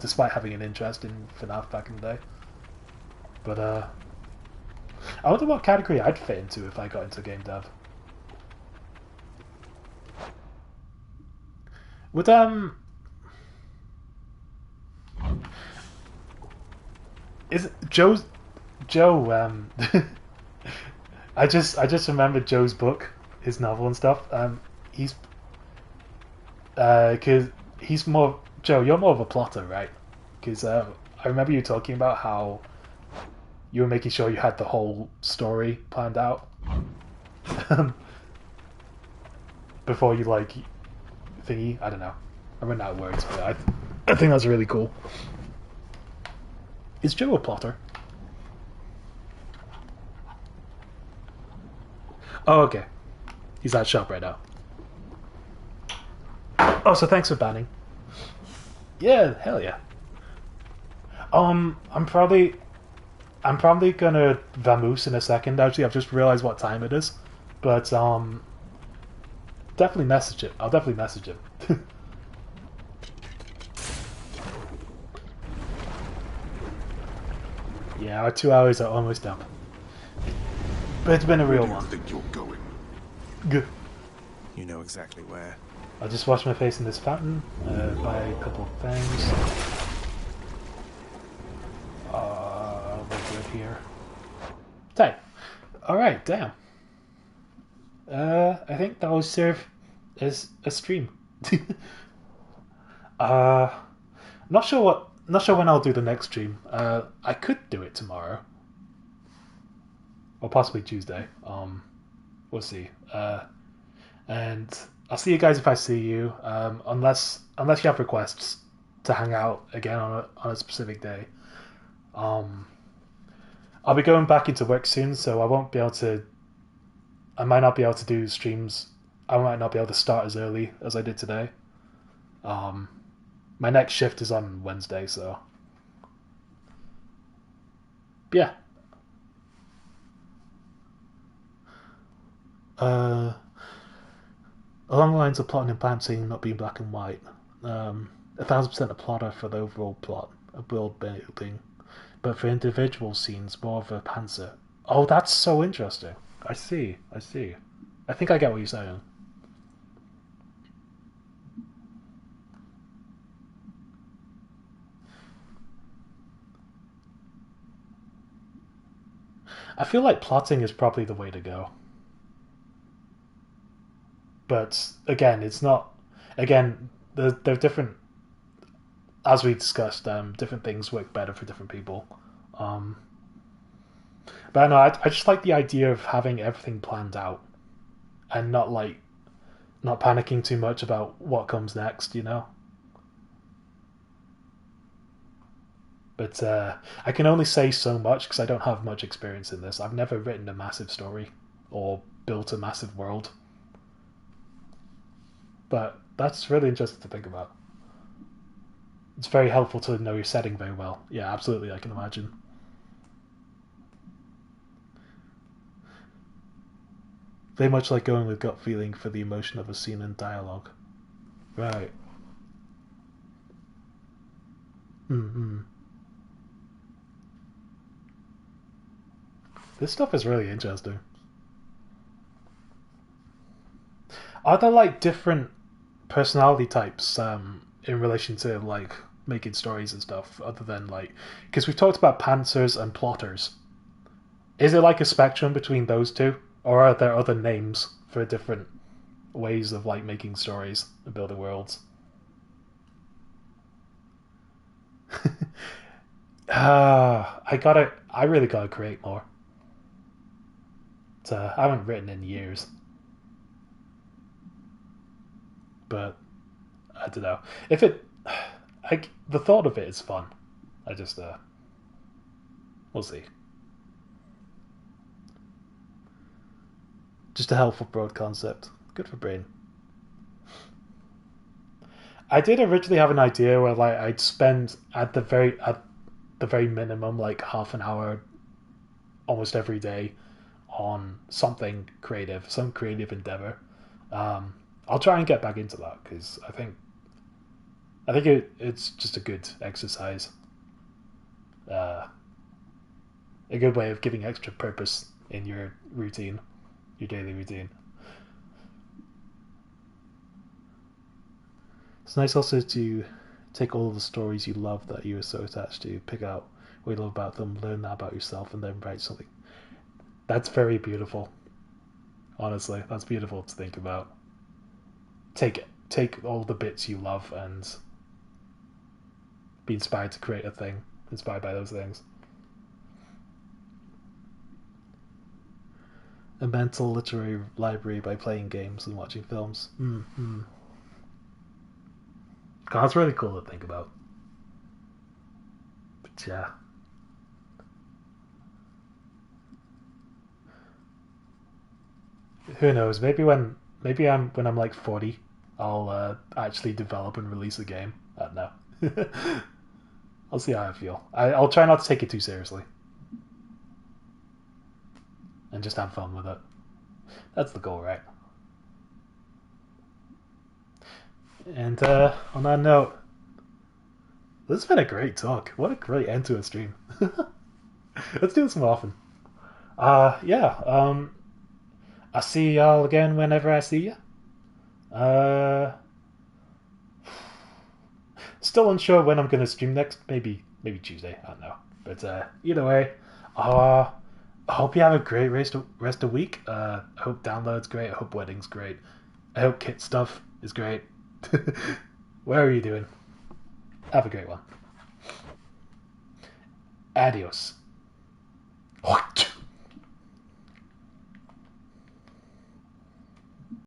Despite having an interest in FNAF back in the day. But I wonder what category I'd fit into if I got into game dev. Would is Joe I just remembered Joe's book, his novel and stuff. He's cause he's more Joe, you're more of a plotter, right? Because I remember you talking about how you were making sure you had the whole story planned out before you like thingy. I don't know. I ran out of words, but I think that's really cool. Is Joe a plotter? Oh, okay. He's at shop right now. Oh, so thanks for banning. Yeah, hell yeah. I'm probably gonna vamoose in a second. Actually, I've just realized what time it is, but definitely message it. I'll definitely message him. Yeah, our 2 hours are almost up. But it's been a real one.
I think you're going.
Good.
You know exactly where.
I'll just wash my face in this fountain, buy a couple of things. We're good here. Tight. Alright, damn. I think that will serve as a stream. Not sure when I'll do the next stream. I could do it tomorrow. Or possibly Tuesday. We'll see. And I'll see you guys if I see you. Unless you have requests to hang out again on a specific day. I'll be going back into work soon, so I won't be able to. I might not be able to do streams. I might not be able to start as early as I did today. My next shift is on Wednesday, so yeah. Along the lines of plotting and balancing not being black and white, 1,000% a plotter for the overall plot of world building, but for individual scenes more of a pantser. Oh, that's so interesting. I see. I think I get what you're saying. I feel like plotting is probably the way to go. But again, it's not. Again, they're different. As we discussed, different things work better for different people. But I know I just like the idea of having everything planned out, and not panicking too much about what comes next. You know. But I can only say so much because I don't have much experience in this. I've never written a massive story or built a massive world. But that's really interesting to think about. It's very helpful to know your setting very well. Yeah, absolutely, I can imagine. Very much like going with gut feeling for the emotion of a scene and dialogue. Right. This stuff is really interesting. Are there like different personality types in relation to like making stories and stuff, other than like, because we've talked about pantsers and plotters. Is it like a spectrum between those two, or are there other names for different ways of like making stories and building worlds? I really gotta create more. I haven't written in years. But I don't know. The thought of it is fun. I just we'll see. Just a helpful broad concept. Good for brain. I did originally have an idea where like I'd spend at the very minimum like half an hour almost every day on something creative, some creative endeavor. I'll try and get back into that because I think it's just a good exercise, a good way of giving extra purpose in your routine, your daily routine. It's nice also to take all of the stories you love that you are so attached to, pick out what you love about them, learn that about yourself, and then write something. That's very beautiful. Honestly, that's beautiful to think about. Take all the bits you love and be inspired to create a thing, inspired by those things. A mental literary library by playing games and watching films. God, that's really cool to think about. But yeah. Who knows? Maybe when I'm like 40, I'll actually develop and release a game. I don't know. I'll see how I feel. I'll try not to take it too seriously. And just have fun with it. That's the goal, right? And on that note, this has been a great talk. What a great end to a stream. Let's do this more often. Yeah. I'll see y'all again whenever I see you. Still unsure when I'm gonna stream next. Maybe Tuesday. I don't know. But either way, I hope you have a great rest of week. I hope download's great. I hope wedding's great. I hope kit stuff is great. Where are you doing? Have a great one. Adios. What?